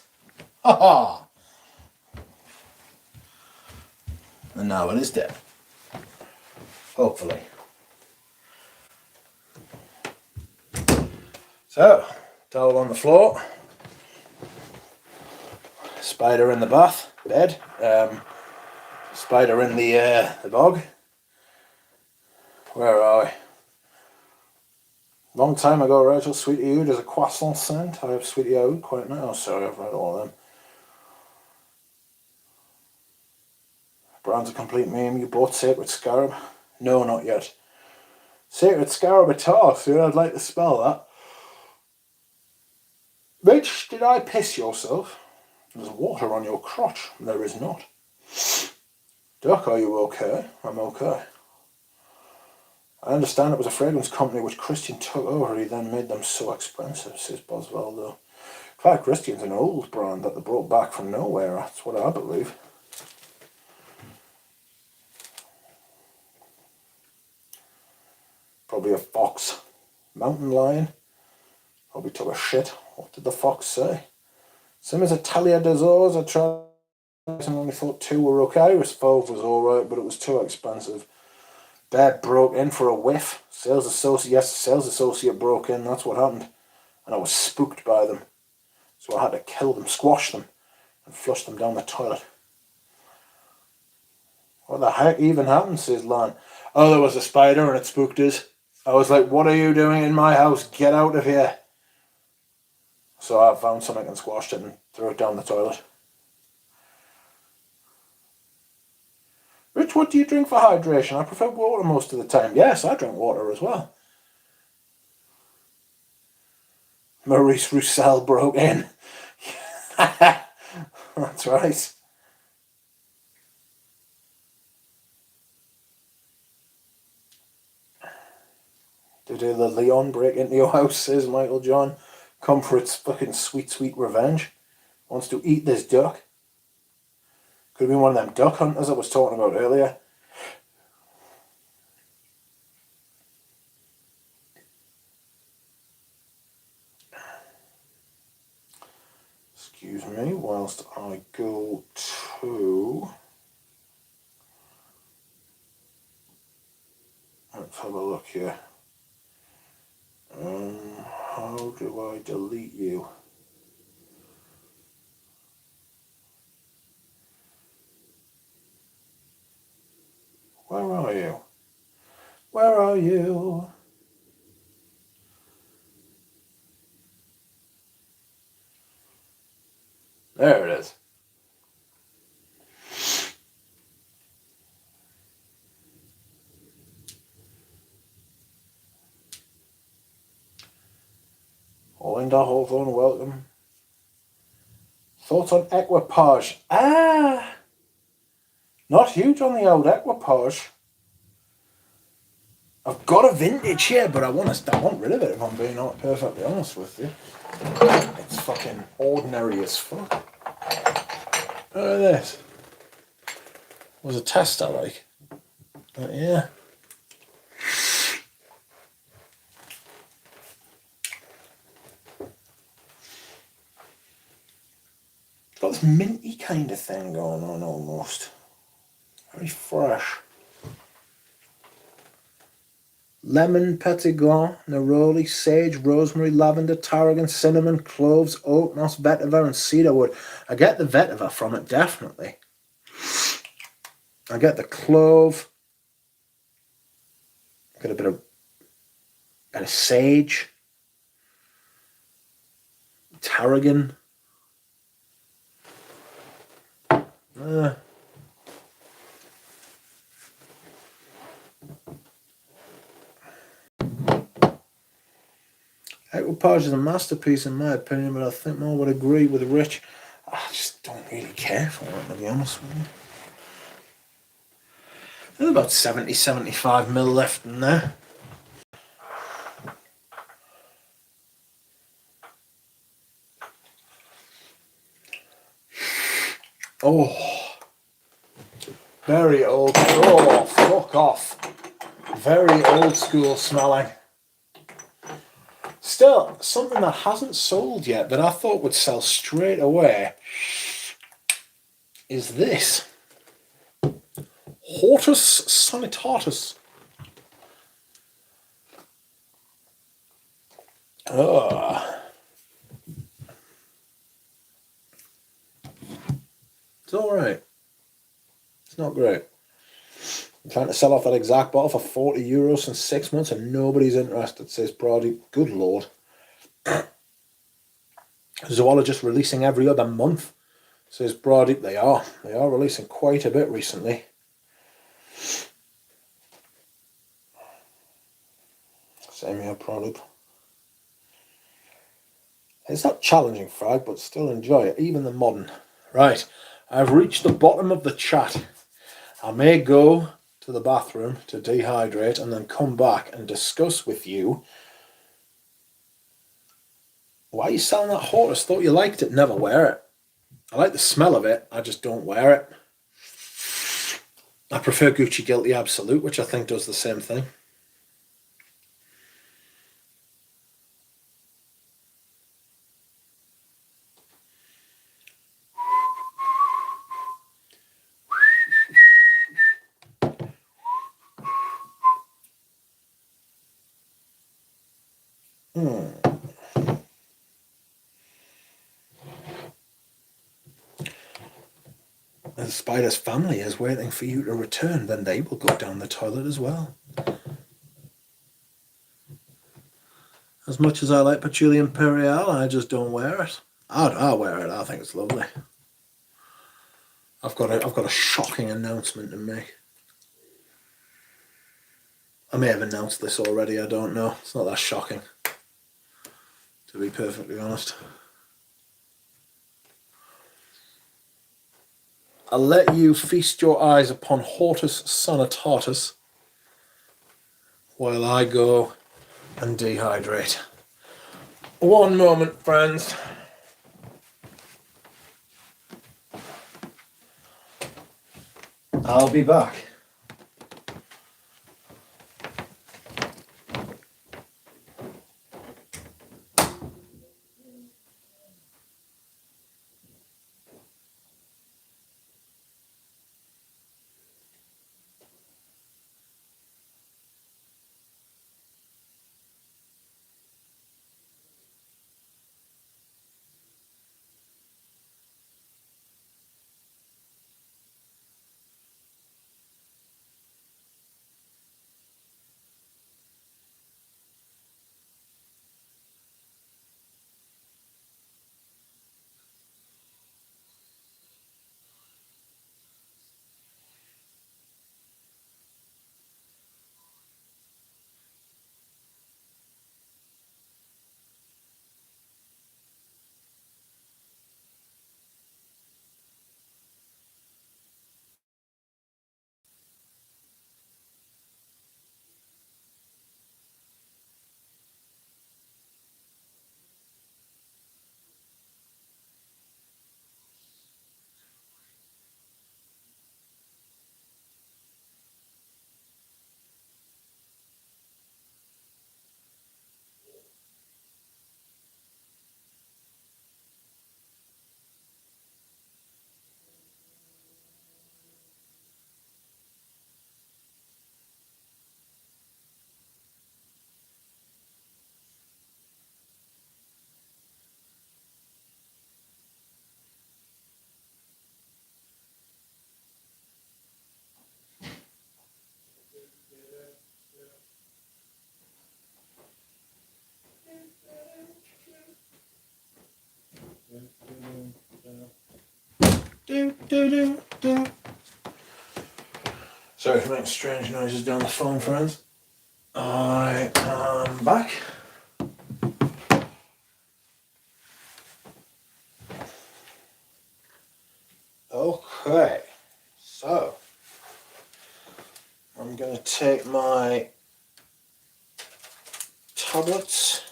[SPEAKER 1] Ha ha! And now it is dead. Hopefully. So, towel on the floor. Spider in the bath, bed. Spider in the bog. Where are we? Long time ago, Rachel, Sweetie Oud is a croissant scent. I have Sweetie Oud quite now. Sorry, I've read all of them. Brown's a complete meme. You bought Sacred Scarab? No, not yet. Sacred Scarab at all. So I'd like to spell that. Rich, did I piss yourself? There's water on your crotch. There is not. Duck, are you okay? I'm okay. I understand it was a fragrance company which Christian took over. He then made them so expensive, says Bosweldo. Clark Christian's an old brand that they brought back from nowhere. That's what I believe. Probably a fox. Mountain lion. Probably took a shit. What did the fox say? Same as Italia d'Azores. I tried and only thought 2 were okay. Iris 12 was alright, but it was too expensive. Bear broke in for a whiff. Sales associate broke in. That's what happened. And I was spooked by them. So I had to kill them, squash them, and flush them down the toilet. What the heck even happened, says Lan. Oh, there was a spider and it spooked us. I was like, what are you doing in my house? Get out of here. So I found something and squashed it and threw it down the toilet. Rich, what do you drink for hydration? I prefer water most of the time. Yes, I drink water as well. Maurice Roussel broke in. That's right. Did the Leon break into your house, says Michael John. Come for its fucking sweet, sweet revenge. Wants to eat this duck. Could have been one of them duck hunters I was talking about earlier. Excuse me, whilst I go to... Let's have a look here. How do I delete you? Where are you? Where are you? There it is. Linda Hawthorne, welcome. Thoughts on Equipage? Not huge on the old Equipage. I've got a vintage here, but I want rid of it if I'm being perfectly honest with you. It's fucking ordinary as fuck. Look at this. It was a tester, like. But yeah. It's got this minty kind of thing going on almost. Very fresh. Lemon, petit goût, neroli, sage, rosemary, lavender, tarragon, cinnamon, cloves, oak moss, vetiver, and cedarwood. I get the vetiver from it, definitely. I get the clove. I get a bit of sage, tarragon. Equipage is a masterpiece in my opinion, but I think more would agree with Rich. I just don't really care for it, to be honest with you. There's about 70-75 ml left in there. Oh, very old. Oh, fuck off. Very old school smelling. Still, something that hasn't sold yet that I thought would sell straight away is this. Hortus Sanitatis. It's alright. It's not great. I'm trying to sell off that exact bottle for €40 in 6 months and nobody's interested, says Brody. Good lord. Zoologist releasing every other month, says Brody. They are releasing quite a bit recently. Same here, product. It's not challenging, Frag, but still enjoy it, even the modern. Right, I've reached the bottom of the chat. I may go to the bathroom to dehydrate and then come back and discuss with you. Why are you selling that Hortus? Thought you liked it. Never wear it. I like the smell of it. I just don't wear it. I prefer Gucci Guilty Absolute, which I think does the same thing. The spider's family is waiting for you to return, then they will go down the toilet as well. As much as I like Patchouli Imperial, I just don't wear it. I'll wear it. I think it's lovely. I've got a shocking announcement to make. I may have announced this already. I don't know. It's not that shocking, to be perfectly honest. I'll let you feast your eyes upon Hortus Sonatatus while I go and dehydrate. One moment, friends. I'll be back. Sorry for making strange noises down the phone, friends. I am back. Okay, so I'm going to take my tablets,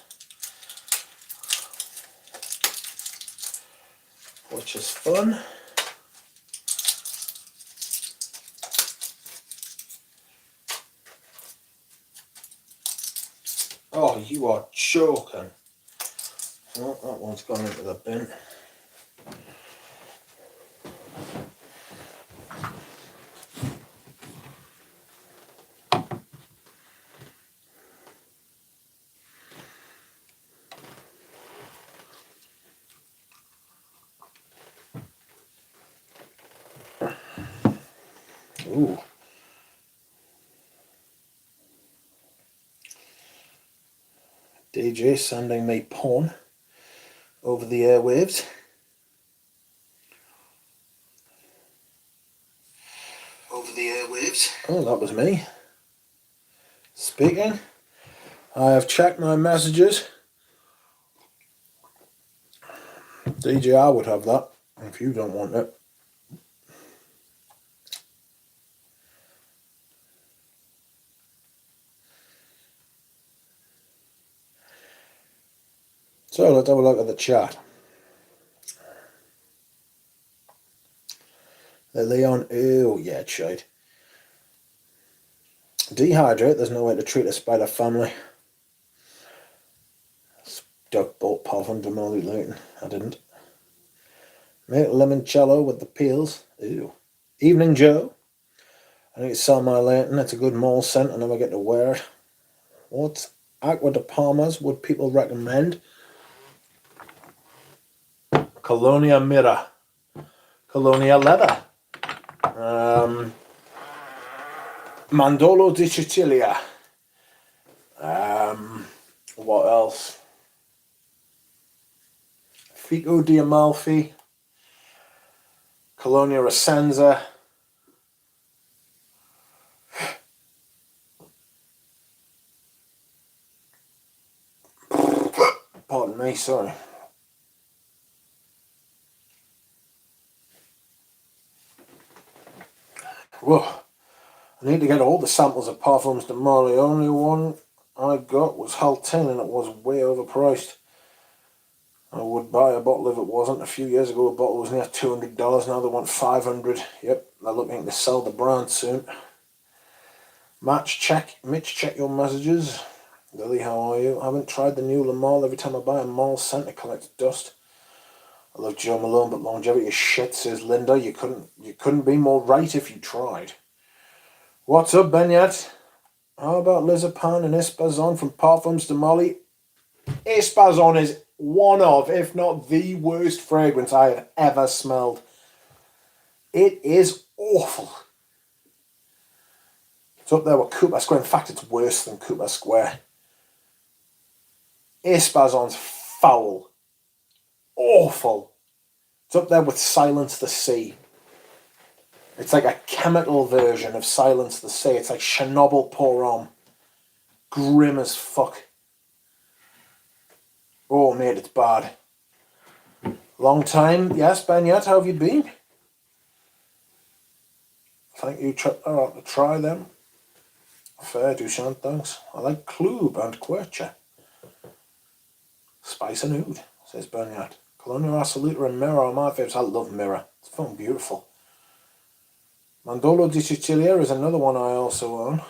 [SPEAKER 1] which is fun. Oh, you are joking. Oh, that one's gone into the bin. Ooh. DJ sending me porn over the airwaves. Over the airwaves. Oh, that was me speaking. I have checked my messages. DJ, I would have that if you don't want it. So let's have a look at the chat. The Leon, oh yeah, it's shite. Dehydrate, there's no way to treat a spider family. Stuck bolt Parfum to Molly Luton. I didn't. Make limoncello with the peels. Ew. Evening Joe. I need to sell my Leighton. It's a good mall scent. I never get to wear it. What Aqua de Palmas would people recommend? Colonia Mira. Colonia Leather. Mandolo di Sicilia. What else? Fico di Amalfi, Colonia Essenza. Pardon me, sorry. Whoa. I need to get all the samples of Parfums de Marly. The only one I got was Hull Tin and it was way overpriced. I would buy a bottle if it wasn't. A few years ago a bottle was near $200, now they want $500. Yep, they're looking to sell the brand soon. Mitch, check your messages. Lily, how are you? I haven't tried the new Le Male. Every time I buy a Male scent it collects dust. I love Joe Malone, but longevity is shit, says Linda. You couldn't be more right if you tried. What's up, Benyat? How about Lizapan and Espazon from Parfums de Marly? Espazon is one of, if not the worst fragrance I have ever smelled. It is awful. It's up there with Cooper Square. In fact, it's worse than Cooper Square. Espazon's foul. Awful. It's up there with Silence the Sea. It's like a chemical version of Silence the Sea. It's like Chernobyl pour on. Grim as fuck. Oh, mate, it's bad. Long time. Yes, Benyat, how have you been? Thank you to try them. Fair Duchamp, thanks. I like Club and Quercha. Spice and Oud, says Benyat. Colonia Assoluta and Mirror are my favourites. I love Mirror. It's fucking beautiful. Mandolo di Sicilia is another one I also own.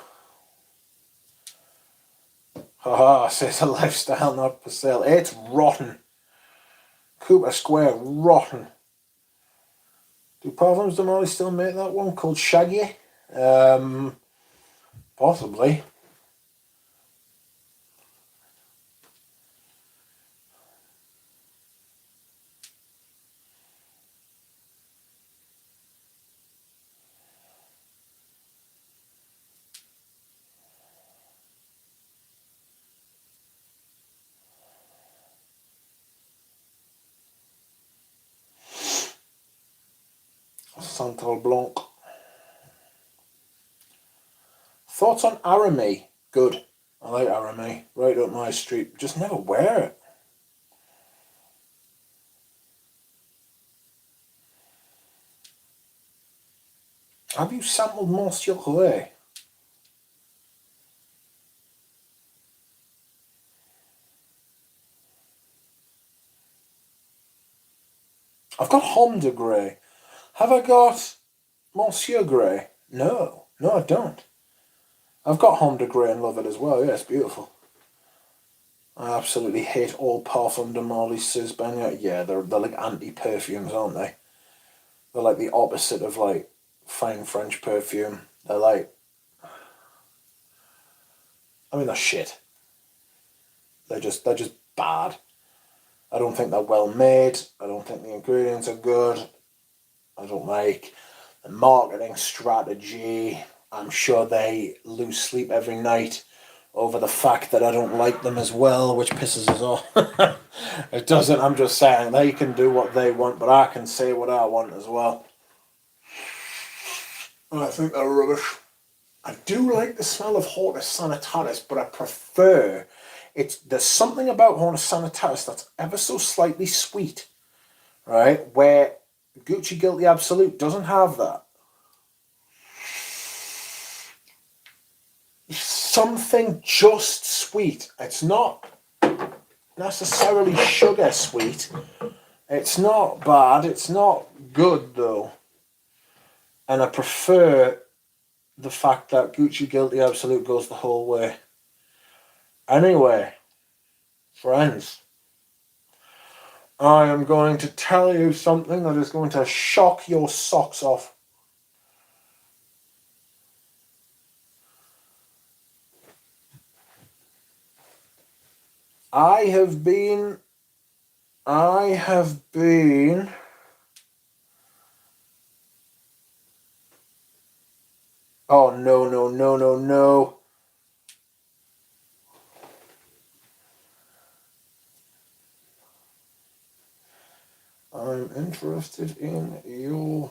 [SPEAKER 1] Haha, says a lifestyle, not for sale. It's rotten. Cooper Square, rotten. Do Parfums de Marly still make that one called Shaggy? Possibly. Santal Blanc. Thoughts on Aramie? Good. I like Aramie. Right up my street. Just never wear it. Have you sampled Monsieur Ray? I've got Homme de Grey. Have I got Monsieur Grey? No. No, I don't. I've got Homme de Grey and love it as well. Yeah, it's beautiful. I absolutely hate all Parfum de Marly, says Benyat. Yeah, they're like anti-perfumes, aren't they? They're like the opposite of like fine French perfume. They're like, I mean, they're shit. They're just bad. I don't think they're well made. I don't think the ingredients are good. I don't like the marketing strategy. I'm sure they lose sleep every night over the fact that I don't like them as well, which pisses us off. It doesn't. I'm just saying they can do what they want, but I can say what I want as well. And I think they're rubbish. I do like the smell of Hortus Sanitatis, but I prefer there's something about Hortus Sanitatis that's ever so slightly sweet, right? Where Gucci Guilty Absolute doesn't have that. Something just sweet. It's not necessarily sugar sweet. It's not bad. It's not good though. And I prefer the fact that Gucci Guilty Absolute goes the whole way. Anyway, friends, I am going to tell you something that is going to shock your socks off. I have been oh no. interested in your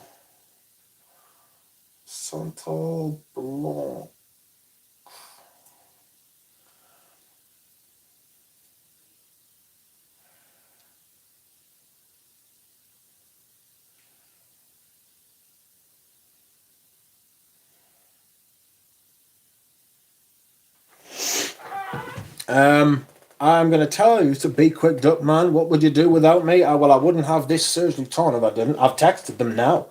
[SPEAKER 1] Santal Blanc. I'm going to tell you to be quick, duck man. What would you do without me? Well, I wouldn't have this surgery torn if I didn't. I've texted them now.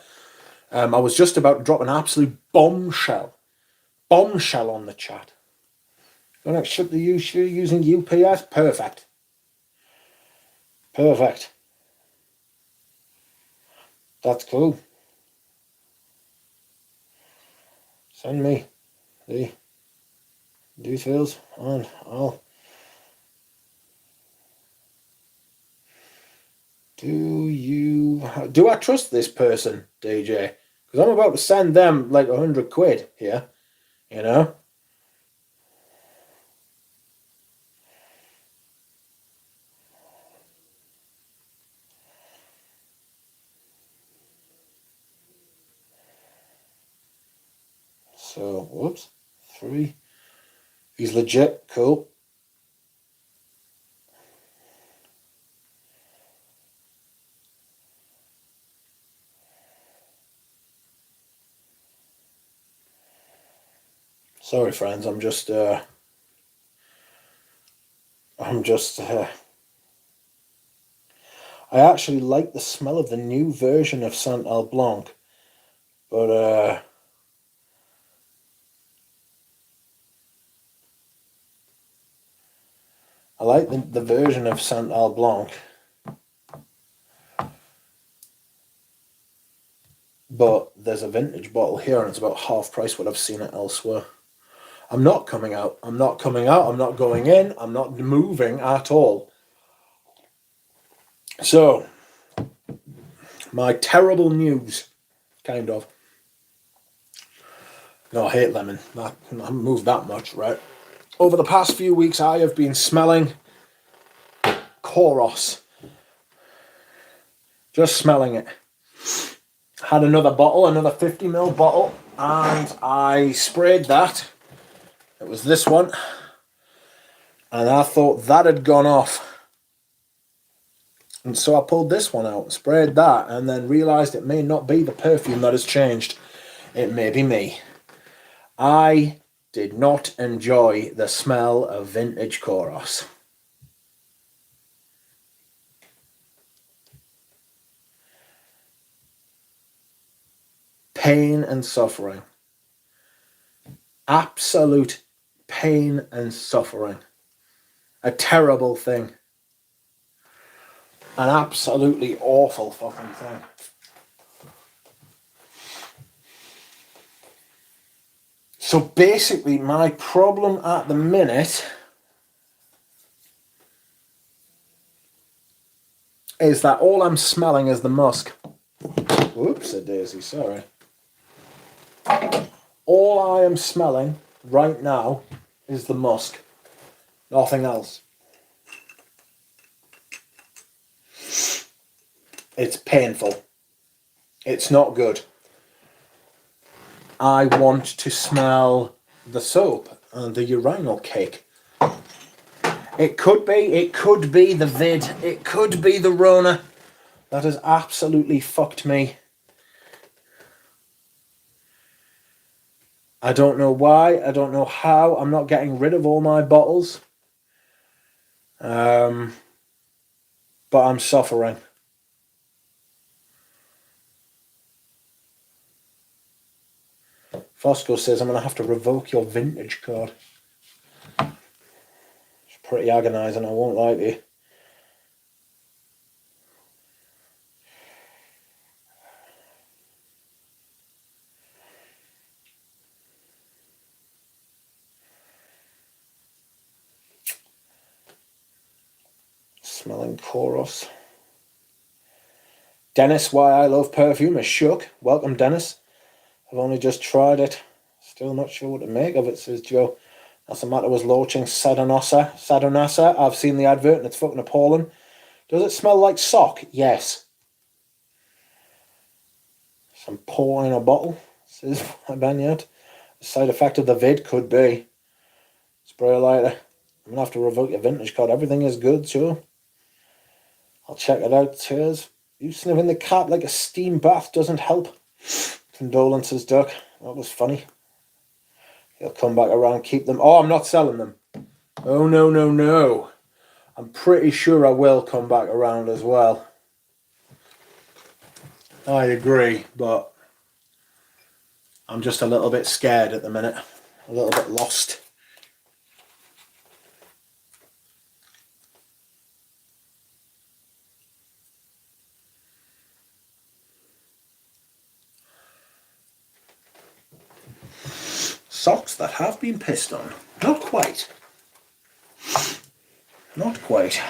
[SPEAKER 1] I was just about to drop an absolute bombshell on the chat. Gonna ship the issue using UPS. Perfect. That's cool. Send me the details and I'll do I trust this person, DJ? Because I'm about to send them like 100 quid here, you know? So, whoops, 3. He's legit, cool. Sorry, friends, I actually like the smell of the new version of Santal Blanc, but I like the version of Santal Blanc, but there's a vintage bottle here and it's about half price what I've seen it elsewhere. I'm not coming out. I'm not going in. I'm not moving at all. So, my terrible news, kind of. No, I hate lemon. I haven't moved that much, right? Over the past few weeks, I have been smelling Koros. Just smelling it. Had another bottle, another 50ml bottle, and I sprayed that. It was this one. And I thought that had gone off. And so I pulled this one out, sprayed that, and then realised it may not be the perfume that has changed. It may be me. I did not enjoy the smell of vintage Koros. Pain and suffering. Absolute pain and suffering. A terrible thing. An absolutely awful fucking thing. So basically my problem at the minute is that all I'm smelling is the musk. Whoops a daisy, sorry. All I am smelling right now is the musk. Nothing else. It's painful. It's not good. I want to smell the soap and the urinal cake. It could be the vid, it could be the Rona that has absolutely fucked me. I don't know why, I don't know how, I'm not getting rid of all my bottles. But I'm suffering. Fosco says I'm going to have to revoke your vintage card. It's pretty agonising, I won't lie to you. Smelling Koros. Dennis, why I love perfume is shook. Welcome, Dennis. I've only just tried it. Still not sure what to make of it, says Joe. That's the matter was launching Sadonasa. I've seen the advert and it's fucking appalling. Does it smell like sock? Yes. Some pour in a bottle, says my Banyard. The side effect of the vid could be. Spray lighter. I'm going to have to revoke your vintage card. Everything is good, sure. I'll check it out. Cheers. You sniffing the cap like a steam bath doesn't help. Condolences, Duck. That was funny. He'll come back around, keep them. Oh, I'm not selling them. Oh, no, no, no. I'm pretty sure I will come back around as well. I agree, but I'm just a little bit scared at the minute. A little bit lost. Socks that have been pissed on. Not quite. Not quite.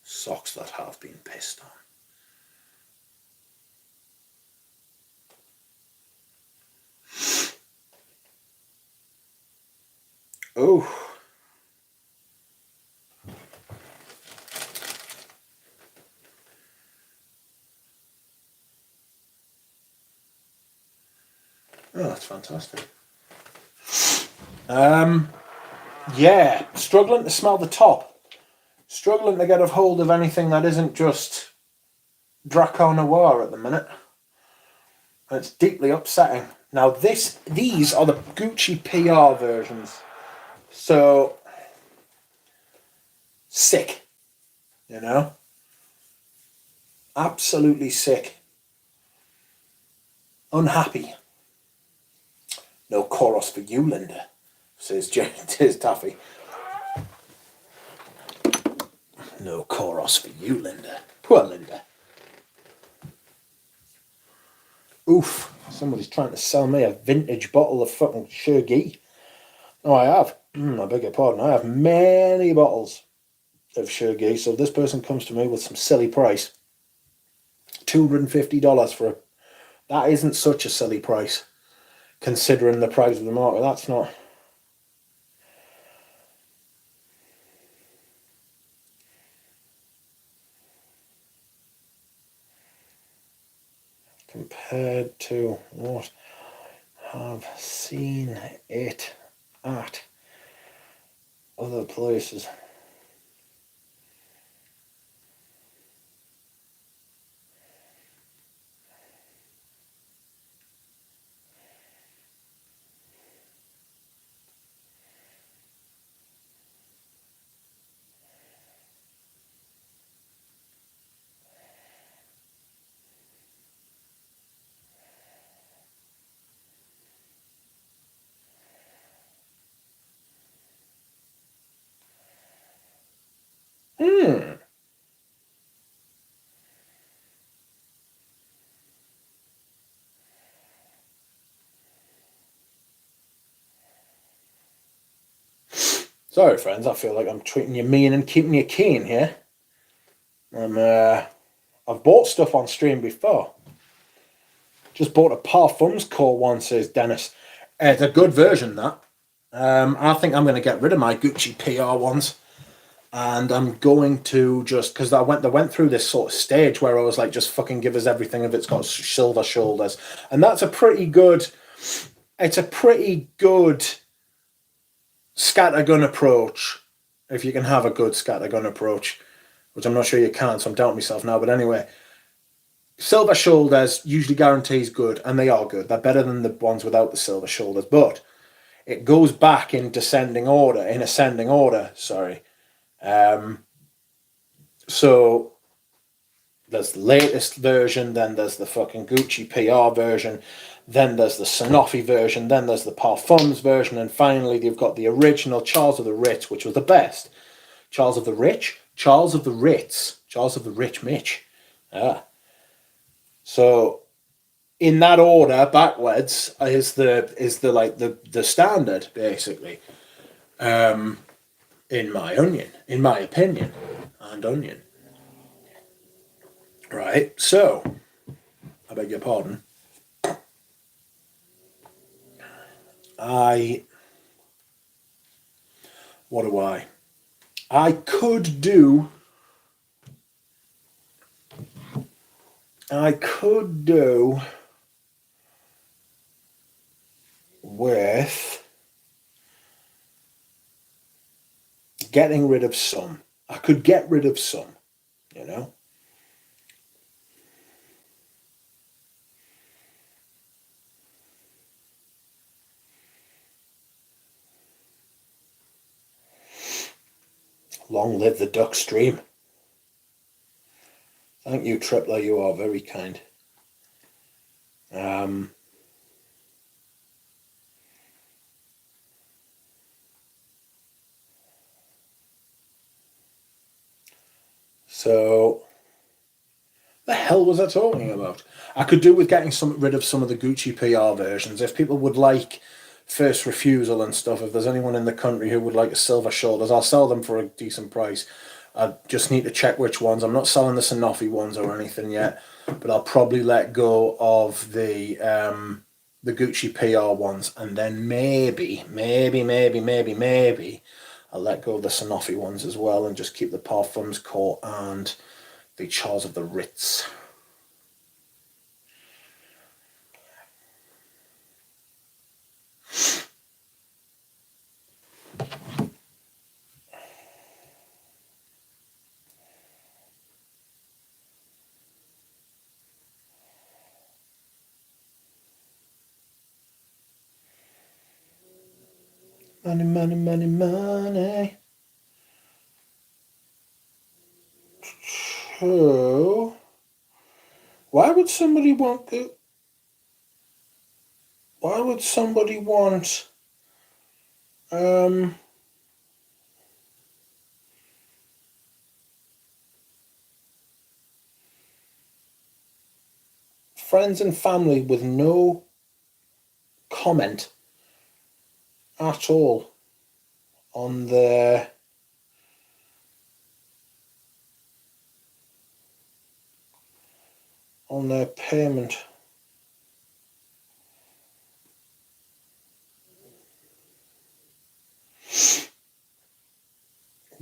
[SPEAKER 1] Socks that have been pissed on. Oh. Oh, that's fantastic. Yeah, struggling to smell the top. Struggling to get a hold of anything that isn't just Draco Noir at the minute. And it's deeply upsetting. Now these are the Gucci PR versions. So sick, you know? Absolutely sick. Unhappy. No chorus for you, Linda, says Taffy. No chorus for you, Linda. Poor Linda. Oof. Somebody's trying to sell me a vintage bottle of fucking Shergee. No, I have. I beg your pardon. I have many bottles of Shergee. So if this person comes to me with some silly price, $250 for it. That isn't such a silly price, considering the price of the market. That's not. Compared to what I've seen it at other places. Sorry, friends, I feel like I'm treating you mean and keeping you keen here. I've bought stuff on stream before. Just bought a Parfums core one, says Dennis. It's a good version, that. I think I'm going to get rid of my Gucci PR ones. And I'm going to just, because they went through this sort of stage where I was like, just fucking give us everything if it's got silver shoulders. And that's a pretty good, it's a pretty good scattergun approach, if you can have a good scattergun approach, which I'm not sure you can, so I'm doubting myself now. But anyway, silver shoulders usually guarantees good, and they are good. They're better than the ones without the silver shoulders, but it goes back in ascending order, sorry. So there's the latest version, then there's the fucking Gucci PR version, then there's the Sanofi version, then there's the Parfums version, and finally you've got the original Charles of the Ritz, which was the best. Charles of the Ritz? Charles of the Ritz. Charles of the Rich Mitch. So in that order, backwards, is the standard, basically. In my opinion, and onion. Right, so I beg your pardon. What do I? I could do I could do with getting rid of some. I could get rid of some, you know. Long live the duck stream. Thank you, Tripler. You are very kind. So, the hell was I talking about? I could do with getting rid of some of the Gucci PR versions. If people would like first refusal and stuff, if there's anyone in the country who would like a silver shoulders, I'll sell them for a decent price. I just need to check which ones. I'm not selling the Sanofi ones or anything yet, but I'll probably let go of the Gucci PR ones, and then maybe I'll let go of the Sanofi ones as well, and just keep the Parfums Court and the Charles of the Ritz. Money, money, money, money. So, why would somebody want the? Why would somebody want friends and family with no comment at all on their payment?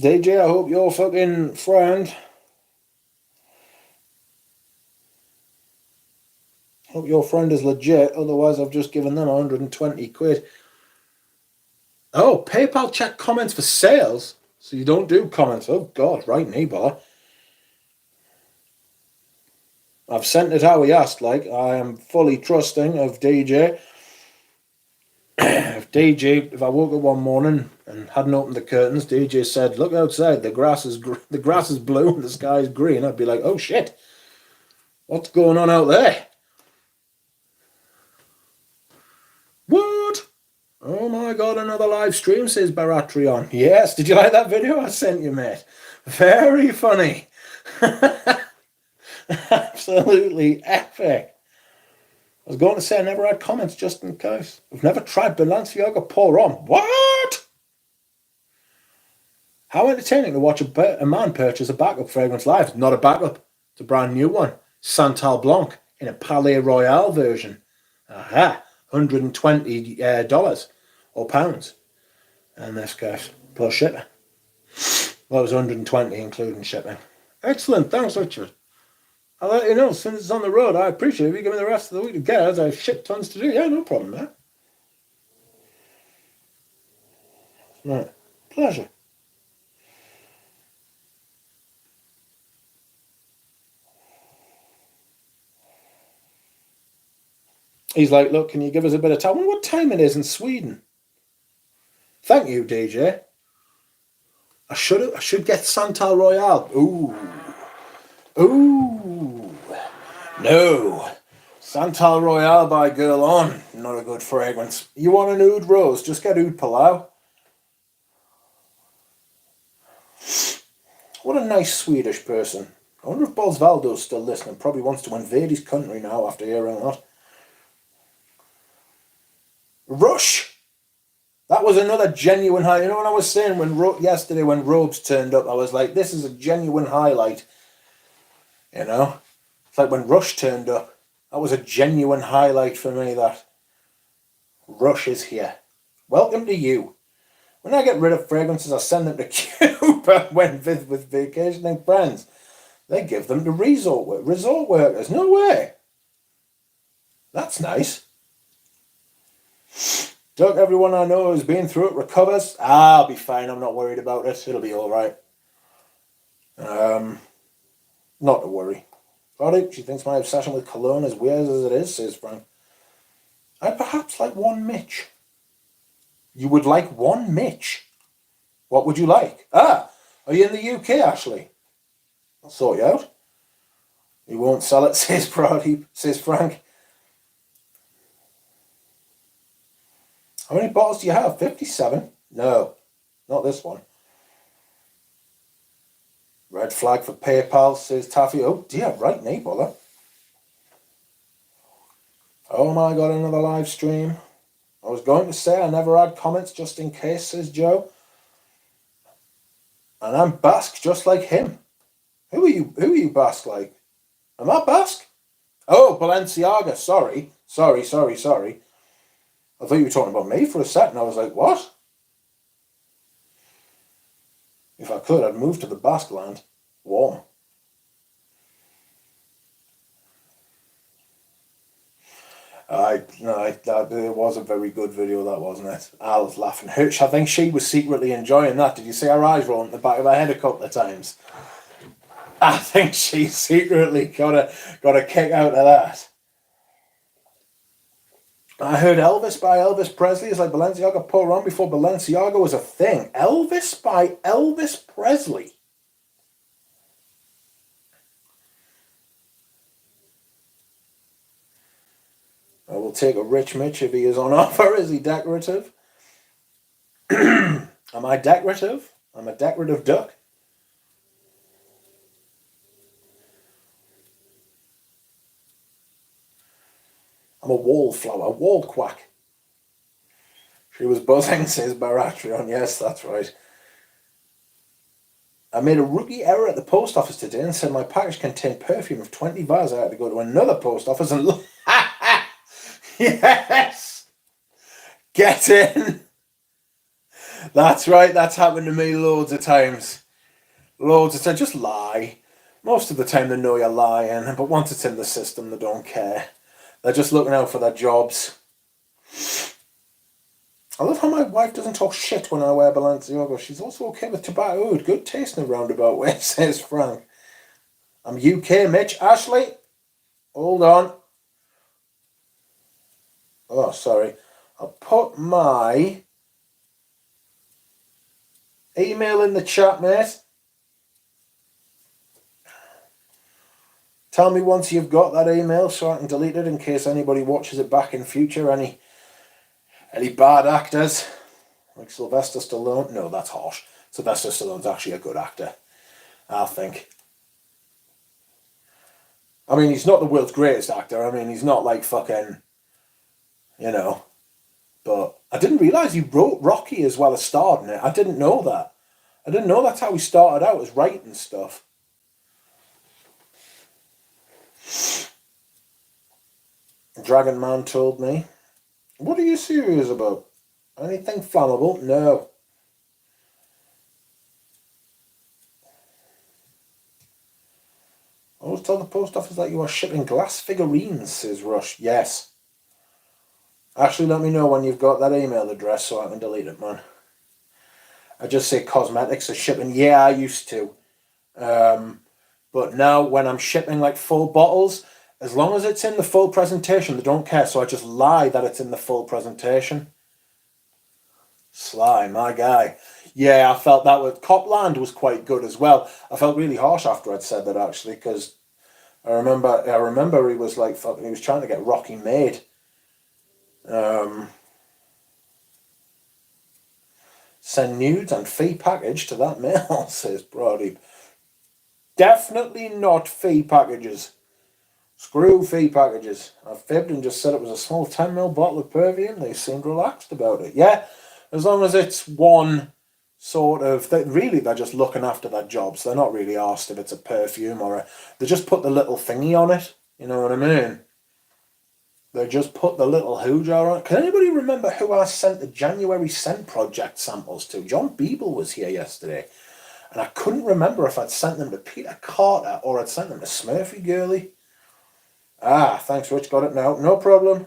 [SPEAKER 1] DJ, I hope your fucking friend. Hope your friend is legit, otherwise I've just given them 120 quid. Oh, PayPal check comments for sales? So you don't do comments. Oh God, right knee bar. I've sent it how he asked, like, I am fully trusting of DJ. If I woke up one morning and hadn't opened the curtains, DJ said, "Look outside, the grass is blue and the sky is green," I'd be like, "Oh shit, what's going on out there?" What? Oh my God, another live stream, says Baratrion. Yes, did you like that video I sent you, mate? Very funny. Absolutely epic. I was going to say I never had comments just in case. I've never tried Balenciaga pour on. What? How entertaining to watch a man purchase a backup fragrance live. Not a backup. It's a brand new one. Santal Blanc in a Palais Royal version. Aha. $120 or pounds. And this case, plus shipping. Well, it was 120 including shipping. Excellent. Thanks, Richard. I'll let you know as soon as it's on the road. I appreciate it. You give me the rest of the week to get it. I have shit tons to do. Yeah, no problem, man. Right. Pleasure. He's like, look, can you give us a bit of time? I wonder what time it is in Sweden. Thank you, DJ. I should get Santal Royale. Ooh. No. Santal Royale by Girl On. Not a good fragrance. You want an Oud Rose? Just get Oud Palau. What a nice Swedish person. I wonder if Bolsvaldo's still listening. Probably wants to invade his country now after hearing that. Rush. That was another genuine highlight. You know what I was saying yesterday when Robes turned up? I was like, this is a genuine highlight. You know? It's like when Rush turned up. That was a genuine highlight for me, that Rush is here. Welcome to you. When I get rid of fragrances, I send them to Cuba when with vacationing friends. They give them to resort workers. No way. That's nice. Doug, everyone I know who's been through it recovers. I'll be fine. I'm not worried about it. It'll be all right. Not to worry. Sorry, she thinks my obsession with cologne as weird as it is, says Frank. I'd perhaps like one Mitch. You would like one Mitch? What would you like? Are you in the UK, Ashley? I'll sort you out. You won't sell it, says Frank. How many bottles do you have? 57? No, not this one. Red flag for PayPal, says Taffy. Oh dear, right, Neighbour. Oh my god, another live stream. I was going to say I never had comments just in case, says Joe. And I'm Basque just like him. Who are you Basque like? Am I Basque? Oh, Balenciaga, sorry. I thought you were talking about me for a second. I was like, what? If I could, I'd move to the Basque land. Warm. It was a very good video, that, wasn't it? I was laughing. Hitch, I think she was secretly enjoying that. Did you see her eyes rolling in the back of her head a couple of times? I think she secretly got a kick out of that. I heard Elvis by Elvis Presley is like Balenciaga put on before Balenciaga was a thing. Elvis by Elvis Presley. I will take a Rich Mitch if he is on offer. Is he decorative? Am I decorative? I'm a decorative duck. I'm a wallflower, wall quack. She was buzzing, says Baratrion. Yes, that's right. I made a rookie error at the post office today and said my package contained perfume of 20 vials. I had to go to another post office and look. Yes! Get in! That's right, that's happened to me loads of times. Just lie. Most of the time they know you're lying, but once it's in the system, they don't care. They're just looking out for their jobs. I love how my wife doesn't talk shit when I wear Balenciaga. She's also okay with tobacco. Good taste in a roundabout way, says Frank. I'm UK, Mitch. Ashley, hold on. Oh, sorry. I'll put my email in the chat, mate. Tell me once you've got that email so I can delete it in case anybody watches it back in future. Any bad actors like Sylvester Stallone? No, that's harsh. Sylvester Stallone's actually a good actor, I think. I mean, he's not the world's greatest actor. I mean, he's not like fucking, But I didn't realise he wrote Rocky as well as starred in it. I didn't know that. I didn't know that's how he started out, as writing stuff. Dragon Man told me. What are you serious about? Anything flammable? No. I always tell the post office that you are shipping glass figurines, says Rush. Yes. Actually, let me know when you've got that email address so I can delete it, man. I just say cosmetics are shipping. Yeah, I used to. But now when I'm shipping like full bottles, as long as it's in the full presentation, they don't care. So I just lie that it's in the full presentation. Sly, my guy. Yeah, I felt that with Copland was quite good as well. I felt really harsh after I'd said that, actually, because I remember he was like fucking. He was trying to get Rocky made. Send nudes and fee package to that mail, says Brody. Definitely not fee packages. Screw fee packages. I fibbed and just said it was a small 10ml bottle of Perfume. They seemed relaxed about it. Yeah, as long as it's one sort of... They're just looking after their jobs. They're not really asked if it's a perfume or a... They just put the little thingy on it. You know what I mean? They just put the little hoo jar on it. Can anybody remember who I sent the January Scent Project samples to? John Beeble was here yesterday. And I couldn't remember if I'd sent them to Peter Carter or I'd sent them to Smurfy Girly. Ah, thanks, Rich. Got it now. No problem.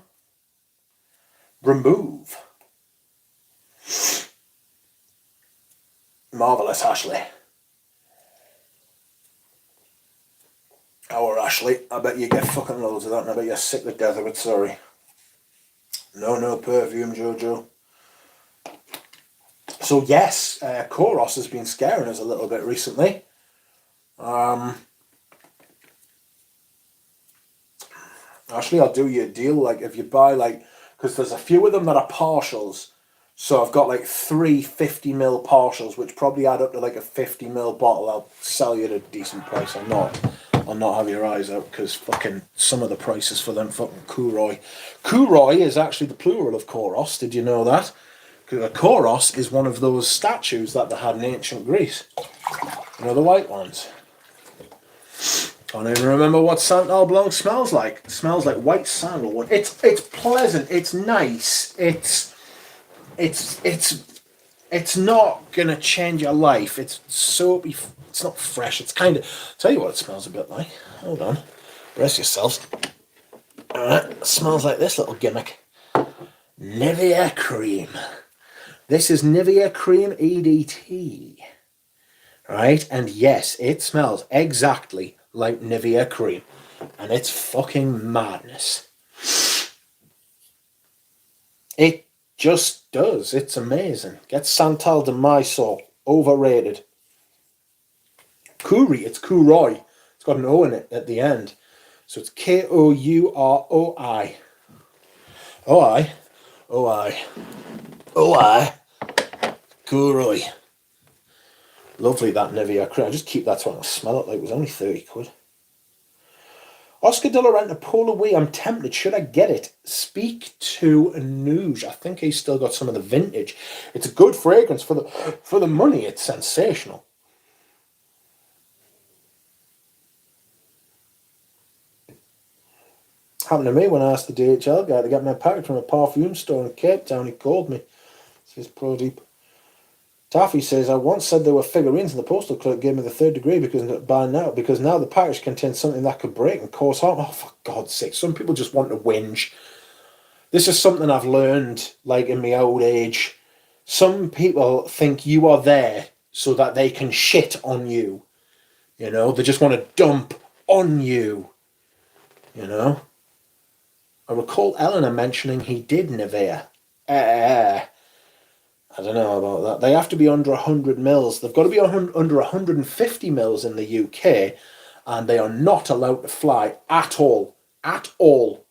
[SPEAKER 1] Remove. Marvellous, Ashley. Our Ashley. I bet you get fucking loads of that and I bet you're sick to death of it, sorry. No perfume, Jojo. So yes, Koros has been scaring us a little bit recently. Actually, I'll do you a deal, like if you buy like, because there's a few of them that are partials. So I've got like 3 50ml partials, which probably add up to like a 50ml bottle. I'll sell you at a decent price. I'll not have your eyes out because fucking some of the prices for them fucking Kuroi. Kuroi is actually the plural of Koros. Did you know that? Because a Koros is one of those statues that they had in ancient Greece. You know, the white ones. I don't even remember what Santal Blanc smells like. It smells like white sandalwood. It's pleasant. It's nice. It's not gonna change your life. It's soapy. It's not fresh. It's kind of. Tell you what, it smells a bit like. Hold on. Brace yourselves. Alright, it smells like this little gimmick. Nivea cream. This is Nivea cream EDT. Right, and yes, it smells exactly like Nivea cream, and it's fucking madness. It just does. It's amazing. Get Santal de Mysore. Overrated. Kouri. It's Kuroi. It's got an O in it at the end, so it's Kouroi. Oi. Kuroi. Lovely, that Nivea cream. I just keep that one. I smell it like it was only 30 quid. Oscar de la Renta, Polar Wee. I'm tempted. Should I get it? Speak to Nuge. I think he's still got some of the vintage. It's a good fragrance for the money. It's sensational. Happened to me when I asked the DHL guy to get my package from a perfume store in Cape Town. He called me. Says Prodeep. Taffy says, I once said there were figurines and the postal clerk gave me the 3rd degree because now the package contains something that could break and cause harm. Oh, for God's sake. Some people just want to whinge. This is something I've learned, like, in my old age. Some people think you are there so that they can shit on you. You know, they just want to dump on you. You know? I recall Eleanor mentioning he did Nivea. I don't know about that. They have to be under 100 mils. They've got to be under 150 mils in the UK, and they are not allowed to fly at all. At all.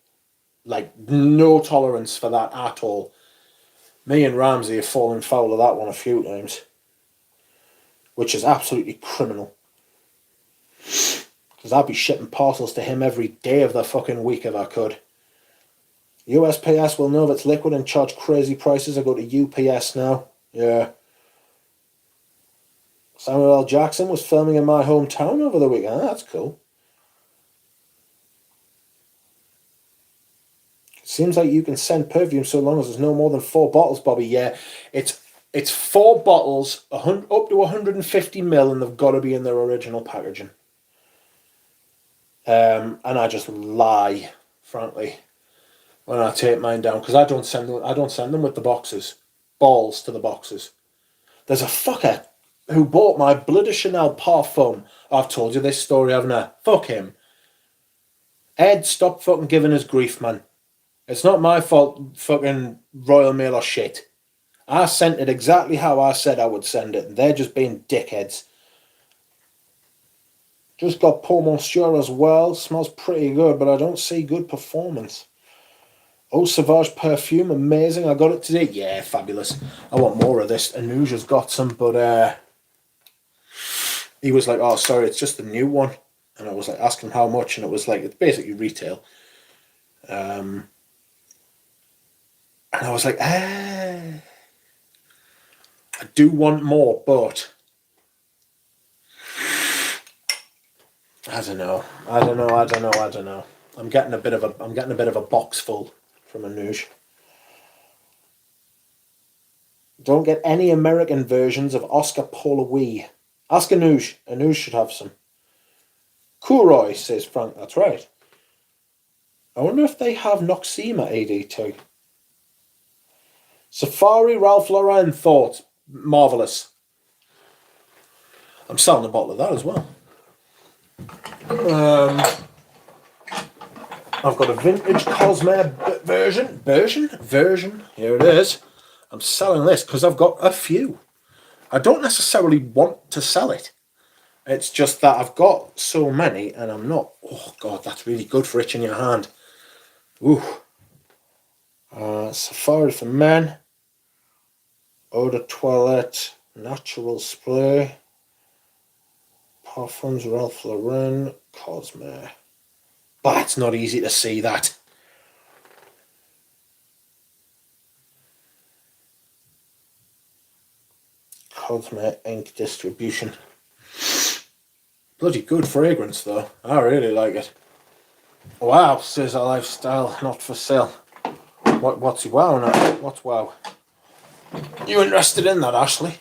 [SPEAKER 1] Like, no tolerance for that at all. Me and Ramsey have fallen foul of that one a few times, which is absolutely criminal. Because I'd be shipping parcels to him every day of the fucking week if I could. USPS will know if it's liquid and charge crazy prices. I go to UPS now. Yeah. Samuel L. Jackson was filming in my hometown over the weekend. That's cool. It seems like you can send perfume so long as there's no more than 4 bottles, Bobby. Yeah, it's 4 bottles, up to 150 ml, and they've got to be in their original packaging. And I just lie, frankly, when I take mine down, because I don't send them with the boxes. Balls to the boxes. There's a fucker who bought my Bleu de Chanel Parfum. I've told you this story, haven't I? Fuck him. Ed, stop fucking giving us grief, man. It's not my fault fucking Royal Mail or shit. I sent it exactly how I said I would send it, and they're just being dickheads. Just got Paul Monsieur as well. Smells pretty good, but I don't see good performance. Oh, Sauvage Perfume, amazing. I got it today. Yeah, fabulous. I want more of this. Anuja's got some, but he was like, oh, sorry, it's just the new one. And I was like, asking how much, and it was like, it's basically retail. And I was like, I do want more, but I don't know. I'm getting a bit of a box full from Anuj. Don't get any American versions of Oscar Paula Wee. Ask Anuj. Anuj should have some. Kuroy, says Frank. That's right. I wonder if they have Noxema AD2. Safari Ralph Lauren thoughts. Marvellous. I'm selling a bottle of that as well. I've got a vintage Cosmere version. Here it is. I'm selling this because I've got a few. I don't necessarily want to sell it. It's just that I've got so many and I'm not. Oh God, that's really good for itching your hand. Ooh. Safari for men. Eau de toilette. Natural spray. Parfums Ralph Lauren. Cosmere. But it's not easy to see that. Cosmere ink distribution. Bloody good fragrance though. I really like it. Wow, says a lifestyle not for sale. What's wow now? What's wow? You interested in that, Ashley?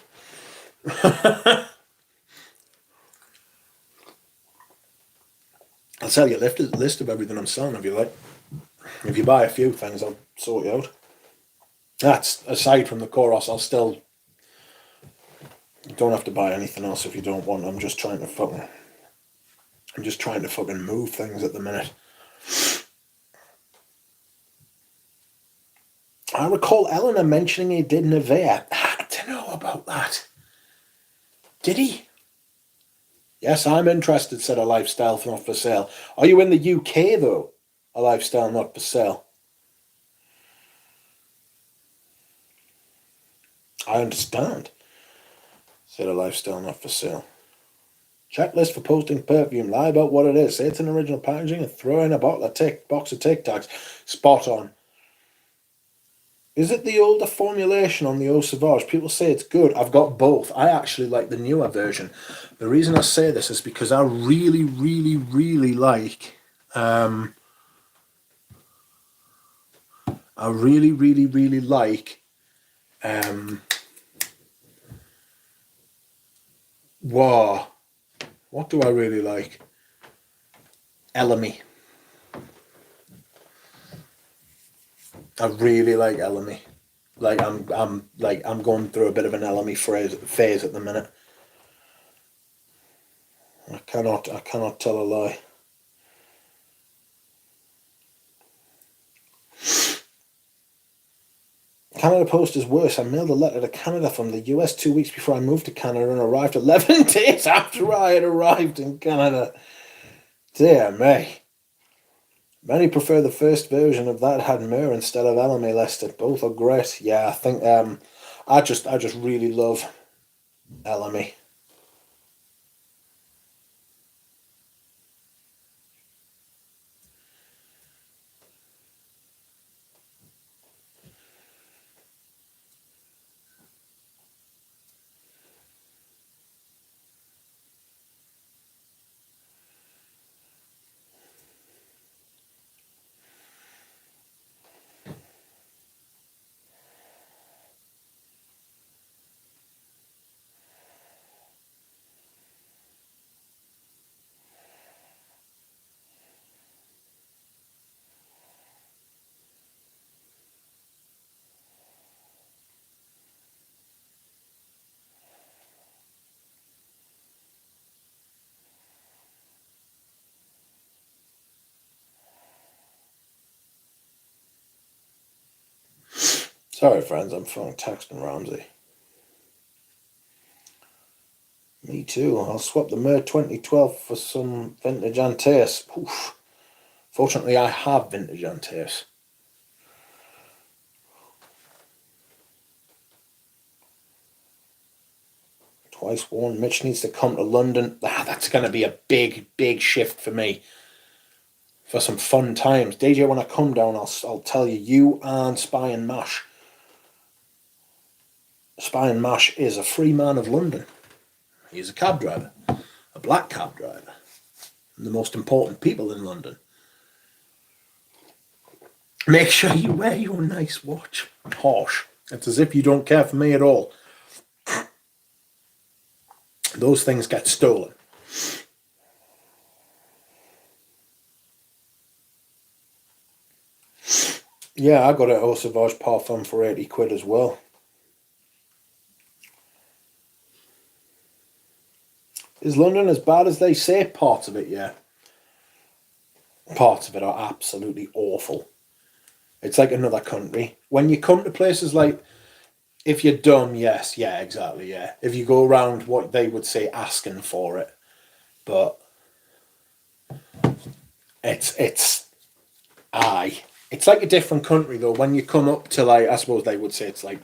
[SPEAKER 1] I'll tell you a list of everything I'm selling if you like. If you buy a few things, I'll sort you out. That's aside from the chorus. I'll still. You don't have to buy anything else if you don't want. I'm just trying to fucking move things at the minute. I recall Eleanor mentioning he did Nivea. I don't know about that. Did he? Yes, I'm interested, said a lifestyle not for sale. Are you in the UK, though? A lifestyle not for sale. I understand, said a lifestyle not for sale. Checklist for posting perfume. Lie about what it is. Say it's an original packaging and throw in a box of Tic Tacs. Spot on. Is it the older formulation on the Eau Sauvage? People say it's good. I've got both. I actually like the newer version. The reason I say this is because I really, really, really like... I really, really, really like... Wow. What do I really like? Elemi. I really like Elemi. Like I'm going through a bit of an Elemi phase at the minute. I cannot tell a lie. Canada Post is worse. I mailed a letter to Canada from the US 2 weeks before I moved to Canada and arrived 11 days after I had arrived in Canada. Dear me. Many prefer the first version of that had myrrh instead of Elemi listed. Both are great. Yeah, I think I just really love Elemi. Sorry, friends, I'm throwing text on Ramsey. Me too. I'll swap the Myrrh 2012 for some vintage Antaeus. Oof. Fortunately, I have vintage Antaeus. Twice worn. Mitch needs to come to London. That's going to be a big, big shift for me. For some fun times. DJ, when I come down, I'll tell you, you and Spy and Mash. Spy and Mash is a free man of London. He's a cab driver. A black cab driver. And the most important people in London. Make sure you wear your nice watch. Harsh. It's as if you don't care for me at all. those things get stolen. Yeah, I got a Eau Sauvage Parfum for 80 quid as well. Is London as bad as they say? Parts of it, yeah. Parts of it are absolutely awful. It's like another country. When you come to places like, if you're dumb, yes, yeah, exactly, yeah. If you go around what they would say asking for it. But it's like a different country though. When you come up to, like, I suppose they would say it's like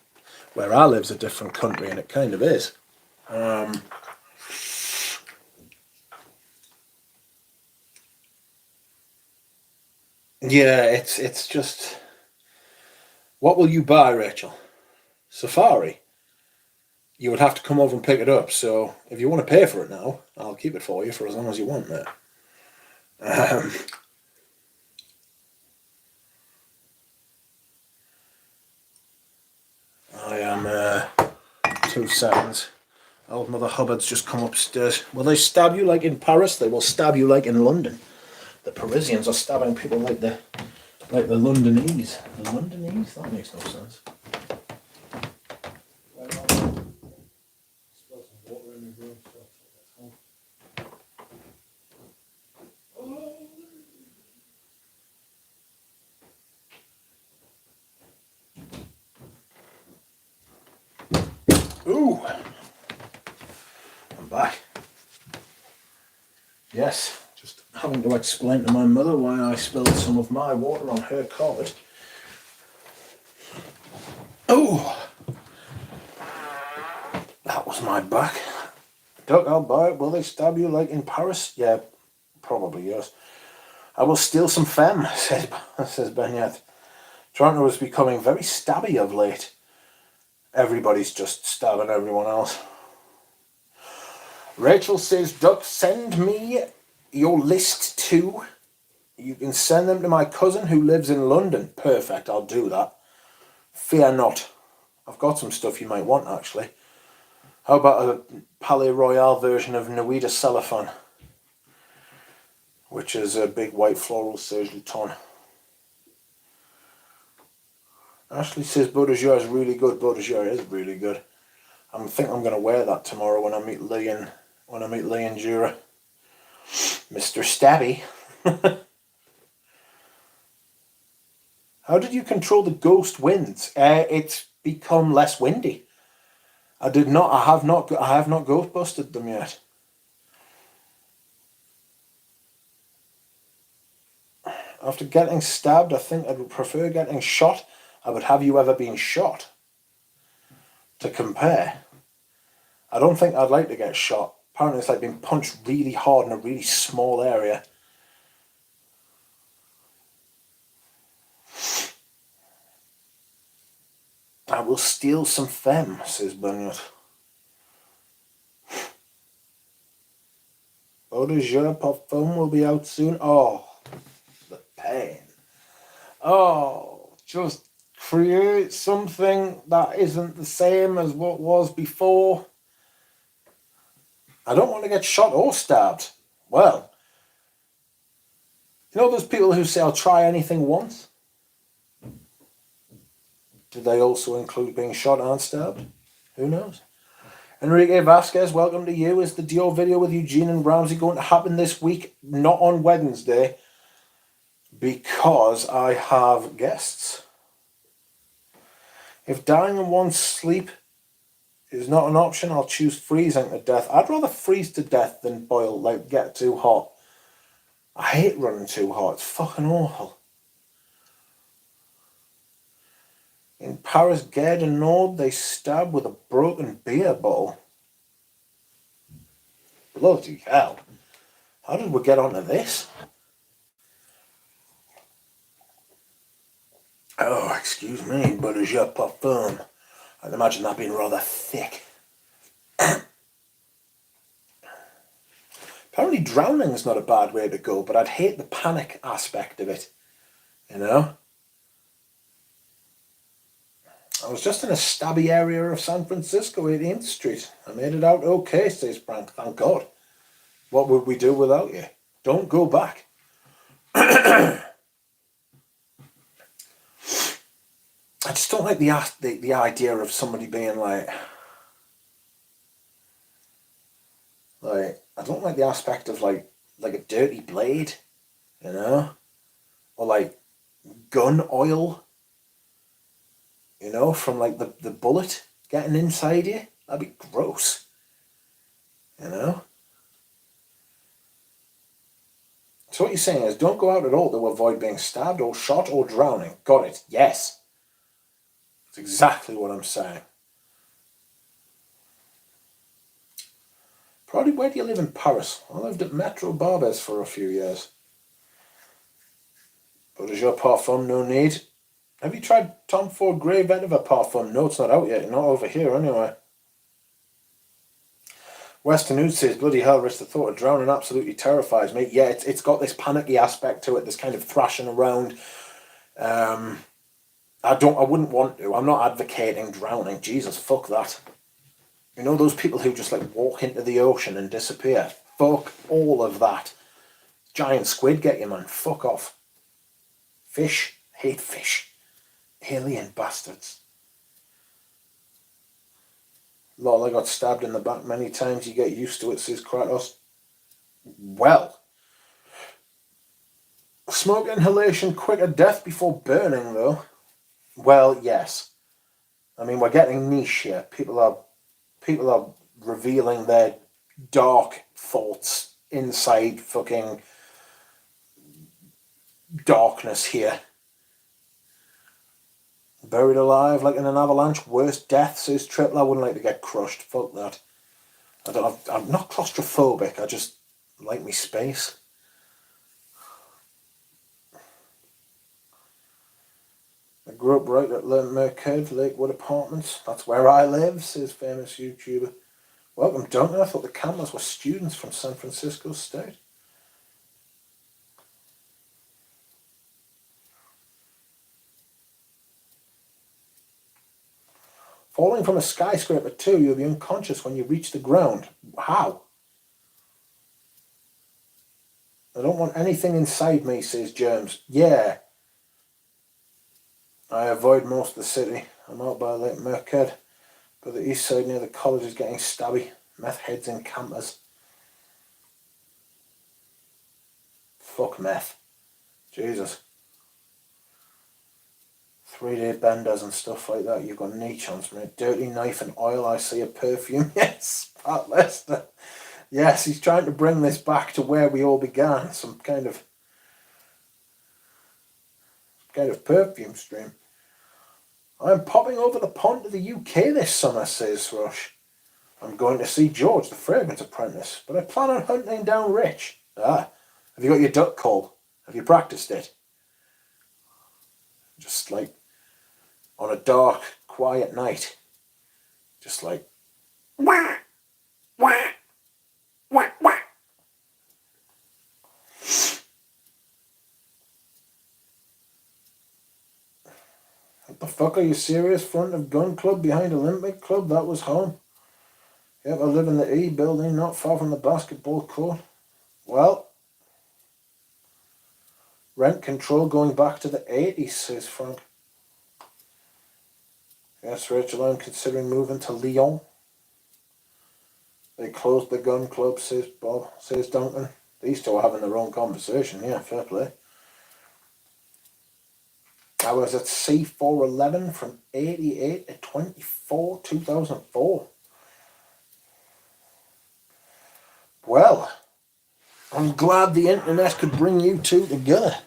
[SPEAKER 1] where I live's a different country, and it kind of is. Yeah, it's just, what will you buy, Rachel? Safari? You would have to come over and pick it up. So if you want to pay for it now, I'll keep it for you for as long as you want, mate. I am 2 seconds. Old Mother Hubbard's just come upstairs. Will they stab you like in Paris? They will stab you like in London. The Parisians are stabbing people like the Londonese. The Londonese? That makes no sense. Ooh, I'm back. Yes, just having to explain to my mother why I spilled some of my water on her carpet. Oh, that was my back. Duck, I'll buy it. Will they stab you like in Paris? Yeah, probably, yes. I will steal some femme, says Benyat. Toronto is becoming very stabby of late. Everybody's just stabbing everyone else. Rachel says, Duck, send me your list too. You can send them to my cousin who lives in London. Perfect, I'll do that. Fear not. I've got some stuff you might want, actually. How about a Palais Royal version of Nuita Cellophane, which is a big white floral Serge Luton. Ashley says Beaudejeur is really good. Beaudejeur is really good. I think I'm going to wear that tomorrow when I meet Lee and Jura. Mr. Stabby. How did you control the ghost winds? It's become less windy. I have not ghost busted them yet. After getting stabbed, I think I would prefer getting shot. I would have you ever been shot? To compare. I don't think I'd like to get shot. Apparently it's like being punched really hard in a really small area. I will steal some femme, says Bunyard. Beaudejeur Parfum will be out soon. Oh, the pain. Oh, just create something that isn't the same as what was before. I don't want to get shot or stabbed. Well, you know those people who say I'll try anything once? Do they also include being shot and stabbed? Who knows? Enrique Vasquez, welcome to you. Is the Dior video with Eugene and Ramsey going to happen this week? Not on Wednesday, because I have guests. If dying in one's sleep is not an option, I'll choose freezing to death. I'd rather freeze to death than boil, like get too hot. I hate running too hot. It's fucking awful. In Paris, Gare du Nord, they stab with a broken beer bottle. Bloody hell. How did we get onto this? Oh, excuse me, Beaudejeur Parfum. I'd imagine that being rather thick. Apparently drowning is not a bad way to go, but I'd hate the panic aspect of it, you know? I was just in a stabby area of San Francisco, 18th Street. I made it out okay, says Frank, thank God. What would we do without you? Don't go back. I just don't like the idea of somebody being like, I don't like the aspect of like a dirty blade, you know, or like gun oil, you know, from like the bullet getting inside you. That'd be gross, you know. So what you're saying is don't go out at all to avoid being stabbed or shot or drowning. Got it. Yes. That's exactly what I'm saying. Probably, where do you live in Paris? I lived at Metro Barbès for a few years. But is your Parfum no need? Have you tried Tom Ford Grey Vetiver Parfum? No, it's not out yet. Not over here anyway. Western Hood says, bloody hell, Rich, the thought of drowning absolutely terrifies me. Yeah, it's got this panicky aspect to it, this kind of thrashing around. I wouldn't want to. I'm not advocating drowning. Jesus, fuck that. You know those people who just like walk into the ocean and disappear? Fuck all of that. Giant squid get you, man. Fuck off. Fish. Hate fish. Alien bastards. Lol, I got stabbed in the back many times. You get used to it, says Kratos. Well. Smoke inhalation, quicker death before burning, though. Well, yes. I mean, we're getting niche here. People are revealing their dark thoughts inside fucking darkness here. Buried alive like in an avalanche. Worst death, says Triple. I wouldn't like to get crushed. Fuck that. I'm not claustrophobic. I just like me space. I grew up right at Merced, Lakewood Apartments. That's where I live, says famous YouTuber. Welcome, Duncan. I thought the cameras were students from San Francisco State. Falling from a skyscraper too, you'll be unconscious when you reach the ground. How? I don't want anything inside me, says Germs. Yeah. I avoid most of the city. I'm out by Lake Merced, but the east side near the college is getting stabby. Meth heads and campers. Fuck meth. Jesus. 3-day benders and stuff like that. You've got niche on, mate. Dirty knife and oil. I see a perfume. Yes, Pat Lester. Yes, he's trying to bring this back to where we all began. Some kind of perfume stream. I'm popping over the pond to the UK this summer, says Rush. I'm going to see George, the Fragrance Apprentice, but I plan on hunting down Rich. Ah, have you got your duck call? Have you practiced it? Just like on a dark, quiet night. Just like wah, wah, wah, wah. What the fuck, are you serious? Front of gun club behind Olympic club? That was home. Yep, I live in the E building, not far from the basketball court. Well, rent control going back to the 80s, says Frank. Yes, Rachel, I'm considering moving to Lyon. They closed the gun club, says Bob, says Duncan. These two are having their own conversation, yeah, fair play. I was at C411 from 88 to 24, 2004. Well, I'm glad the internet could bring you two together.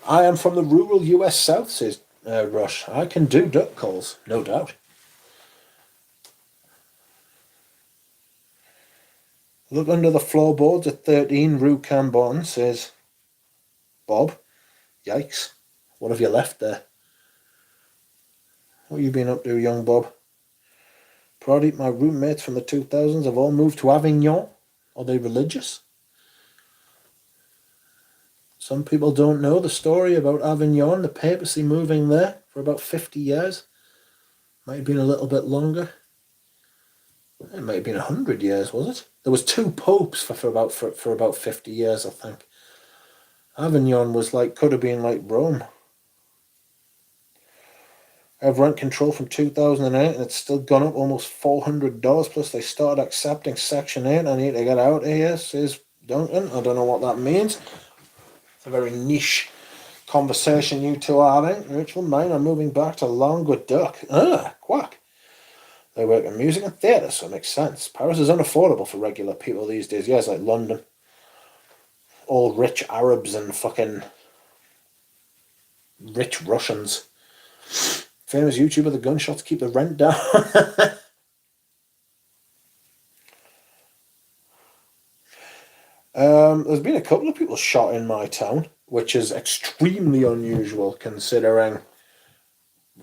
[SPEAKER 1] I am from the rural US South, says Rush. I can do duck calls, no doubt. Look under the floorboards at 13 Rue Cambon, says Bob. Yikes. What have you left there? What have you been up to, young Bob? Pradeep, my roommates from the 2000s have all moved to Avignon. Are they religious? Some people don't know the story about Avignon, the papacy moving there for about 50 years. Might have been a little bit longer. It might have been 100 years, was it? There was 2 popes for about 50 years, I think. Avignon was like, could have been like Rome. I have rent control from 2008 and it's still gone up almost $400. Plus they started accepting Section 8. I need to get out of here, says Duncan. I don't know what that means. It's a very niche conversation you two are having. Rachel, mine are moving back to Languedoc. Quack. They work in music and theatre, so it makes sense. Paris is unaffordable for regular people these days. Yeah, it's like London. All rich Arabs and fucking rich Russians. Famous YouTuber, the gunshots keep the rent down. There's been a couple of people shot in my town, which is extremely unusual considering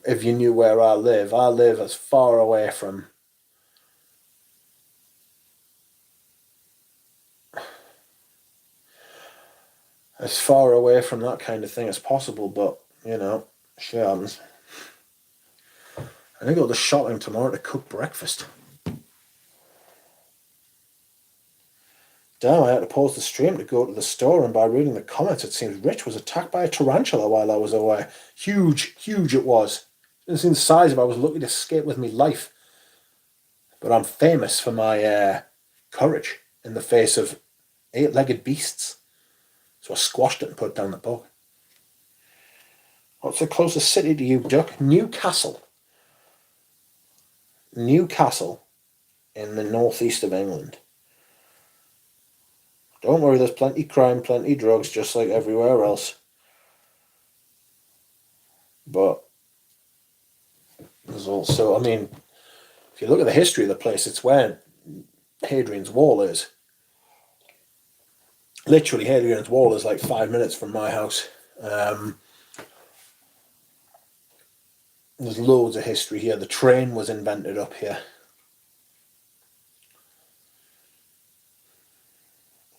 [SPEAKER 1] if you knew where I live as far away from that kind of thing as possible, but you know, shit happens. I think I'll just shopping tomorrow to cook breakfast. Damn, I had to pause the stream to go to the store, and by reading the comments, it seems Rich was attacked by a tarantula while I was away. Huge it was. Didn't seem the size of it. I was lucky to escape with me life. But I'm famous for my courage in the face of 8-legged beasts. So I squashed it and put down the bug. What's the closest city to you, Duck? Newcastle. Newcastle in the northeast of England. Don't worry, there's plenty crime, plenty drugs, just like everywhere else. But there's also, I mean, if you look at the history of the place, it's where Hadrian's Wall is. Literally, Hadrian's Wall is like 5 minutes from my house. There's loads of history here. The train was invented up here.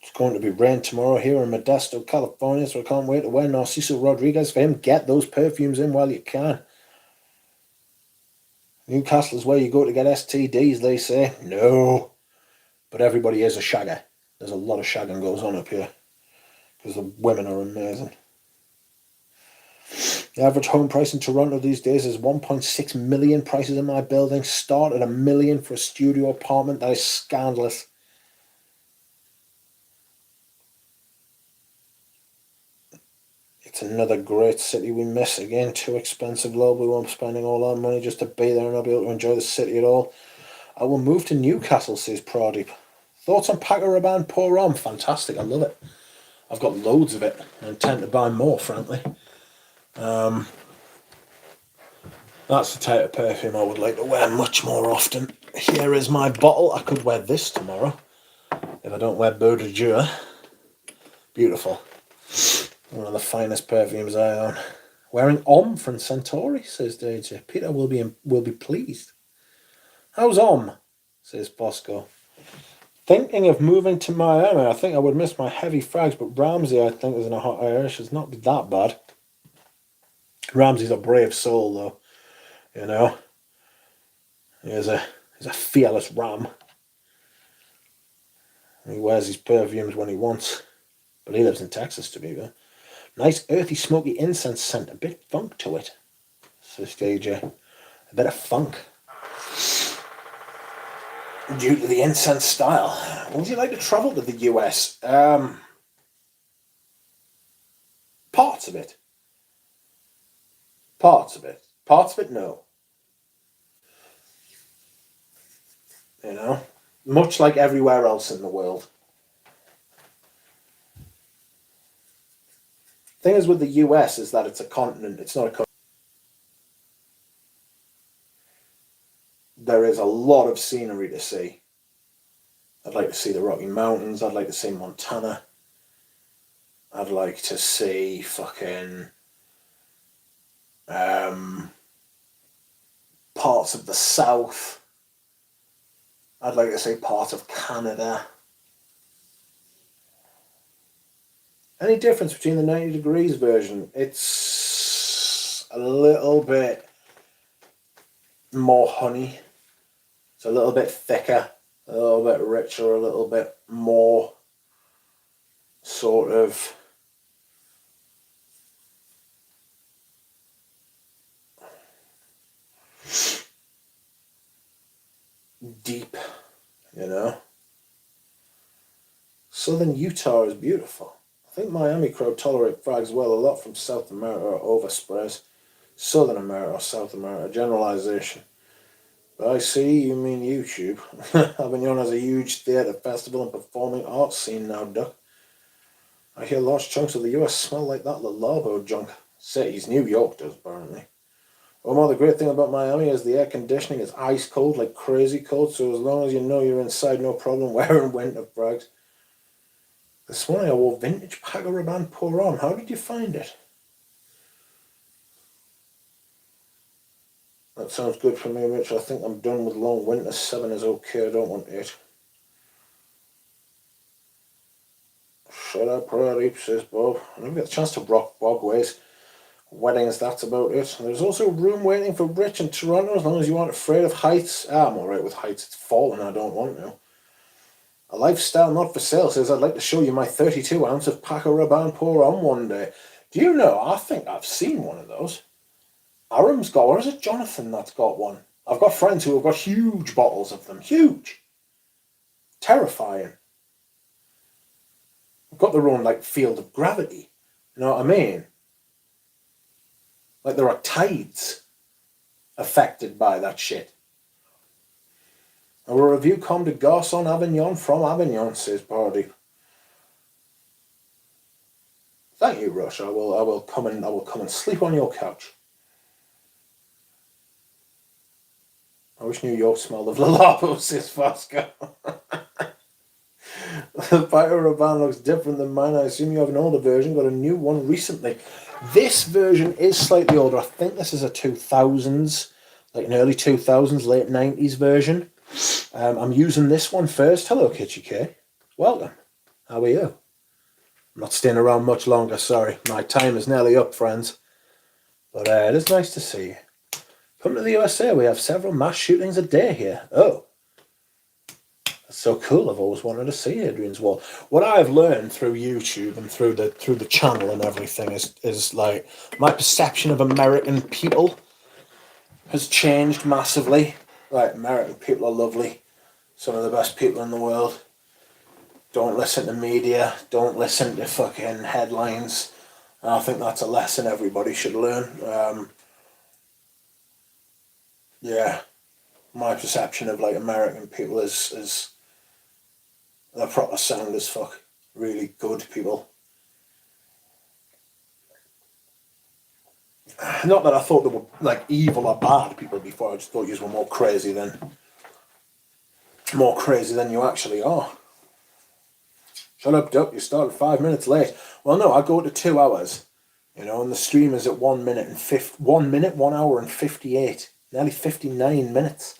[SPEAKER 1] It's going to be rain tomorrow here in Modesto, California, so I can't wait to wear Narciso Rodriguez for him. Get those perfumes in while you can. Newcastle is where you go to get STDs, they say. No. But everybody is a shagger. There's a lot of shagging goes on up here. Because the women are amazing. The average home price in Toronto these days is 1.6 million. Prices in my building start at $1 million for a studio apartment. That is scandalous. It's another great city we miss. Again, too expensive, lol. We won't be spending all our money just to be there and not be able to enjoy the city at all. I will move to Newcastle, says Pradeep. Thoughts on Paco Rabanne Pour Homme? Fantastic, I love it. I've got loads of it. I intend to buy more, frankly. That's the type of perfume I would like to wear much more often. Here is my bottle. I could wear this tomorrow if I don't wear Beau de Jour. Beautiful. One of the finest perfumes I own. Wearing Homme from Centauri, says DJ. Peter will be pleased. How's Homme? Says Bosco. Thinking of moving to Miami. I think I would miss my heavy frags, but Ramsey, I think, is in a hot area. Should not be that bad. Ramsey's a brave soul, though. You know, he's a fearless ram. He wears his perfumes when he wants, but he lives in Texas, to be fair. Nice earthy, smoky incense scent, a bit funk to it, says DJ. A bit of funk. Due to the incense style. Would you like to travel to the US? Parts of it. Parts of it, no. You know, much like everywhere else in the world. Thing is with the US is that it's a continent, it's not a country. There is a lot of scenery to see. I'd like to see the Rocky Mountains, I'd like to see Montana. I'd like to see fucking parts of the South. I'd like to see parts of Canada. Any difference between the 90 degrees version? It's a little bit more honey. It's a little bit thicker, a little bit richer, a little bit more sort of deep, you know. Southern Utah is beautiful. I think Miami crowd tolerate frags well. A lot from South America are oversprays. Southern America or South America, generalization. But I see you mean YouTube. Avignon has a huge theatre, festival and performing arts scene now, Duck. I hear large chunks of the US smell like that Lalabo junk. Cities, New York does, apparently. Well, the great thing about Miami is the air conditioning is ice cold, like crazy cold, so as long as you know you're inside, no problem wearing winter frags. This morning I wore vintage Paco Rabanne Pour Homme. How did you find it? That sounds good for me, Rich. I think I'm done with long winter. 7 is okay. I don't want 8. Shut up, Prairie, says Bob. I never get a chance to rock Bogways. Weddings, that's about it. There's also room waiting for Rich in Toronto as long as you aren't afraid of heights. I'm alright with heights. It's falling. I don't want to. A lifestyle not for sale says I'd like to show you my 32 ounce of Paco Rabanne Pour Homme one day. Do you know? I think I've seen one of those. Aram's got one. Or is it Jonathan that's got one? I've got friends who have got huge bottles of them. Huge. Terrifying. They've got their own, like, field of gravity. You know what I mean? Like there are tides affected by that shit. I will review Comme des Garçons Avignon from Avignon, says Pardeep. Thank you, Rush. I will come and sleep on your couch. I wish New York smelled of Lalabo, says Vasco. The Paco Rabanne looks different than mine. I assume you have an older version, got a new one recently. This version is slightly older. I think this is a 2000s, like an early 2000s, late 90s version. I'm using this one first. Hello, Kitchy K. Welcome. How are you? I'm not staying around much longer, sorry. My time is nearly up, friends. But it is nice to see you. Come to the USA. We have several mass shootings a day here. Oh. That's so cool. I've always wanted to see Adrian's Wall. What I've learned through YouTube and through the channel and everything is like my perception of American people has changed massively. Like, American people are lovely. Some of the best people in the world. Don't listen to media. Don't listen to fucking headlines. And I think that's a lesson everybody should learn. Yeah. My perception of, like, American people is they're proper sound as fuck. Really good people. Not that I thought they were, like, evil or bad people before. I just thought you were more crazy than you actually are. Shut up, Duck. You started 5 minutes late. Well, no, I go to 2 hours, you know, and the stream is at 1 minute and 1 hour and 58, nearly 59 minutes.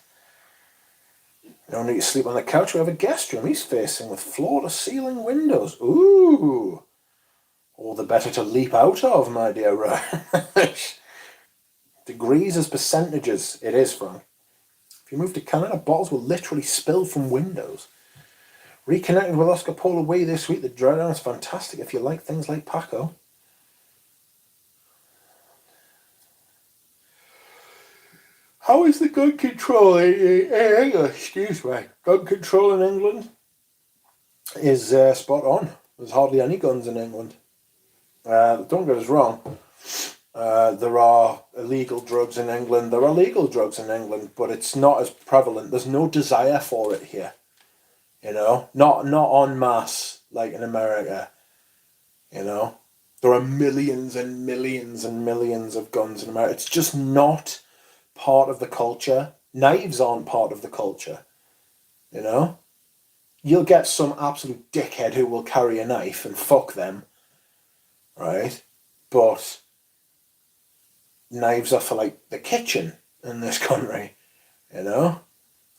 [SPEAKER 1] You don't need to sleep on the couch. We have a guest room. He's facing with floor-to-ceiling windows. Ooh. All the better to leap out of, my dear Rush. Degrees as percentages. It is, Frank. If you move to Canada, bottles will literally spill from windows. Reconnected with Oscar Paul away this week. The drawdown is fantastic if you like things like Paco. How is the gun control in England? Excuse me. Gun control in England is spot on. There's hardly any guns in England. Don't get us wrong. There are illegal drugs in England. There are legal drugs in England, but it's not as prevalent. There's no desire for it here. You know, not en masse like in America. You know, there are millions and millions and millions of guns in America. It's just not part of the culture. Knives aren't part of the culture. You know, you'll get some absolute dickhead who will carry a knife and fuck them, right? But knives are for, like, the kitchen in this country. You know,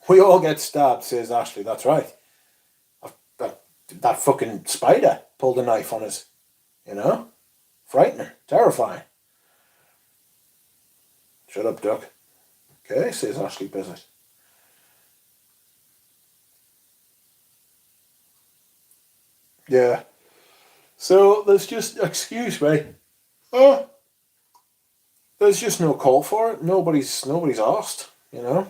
[SPEAKER 1] we all get stabbed, says Ashley. That's right. That fucking spider pulled a knife on us, you know? Frightening, terrifying. Shut up, duck. Okay, says Ashley Bissett. Yeah. So there's just, excuse me. Oh, there's just no call for it. Nobody's asked, you know.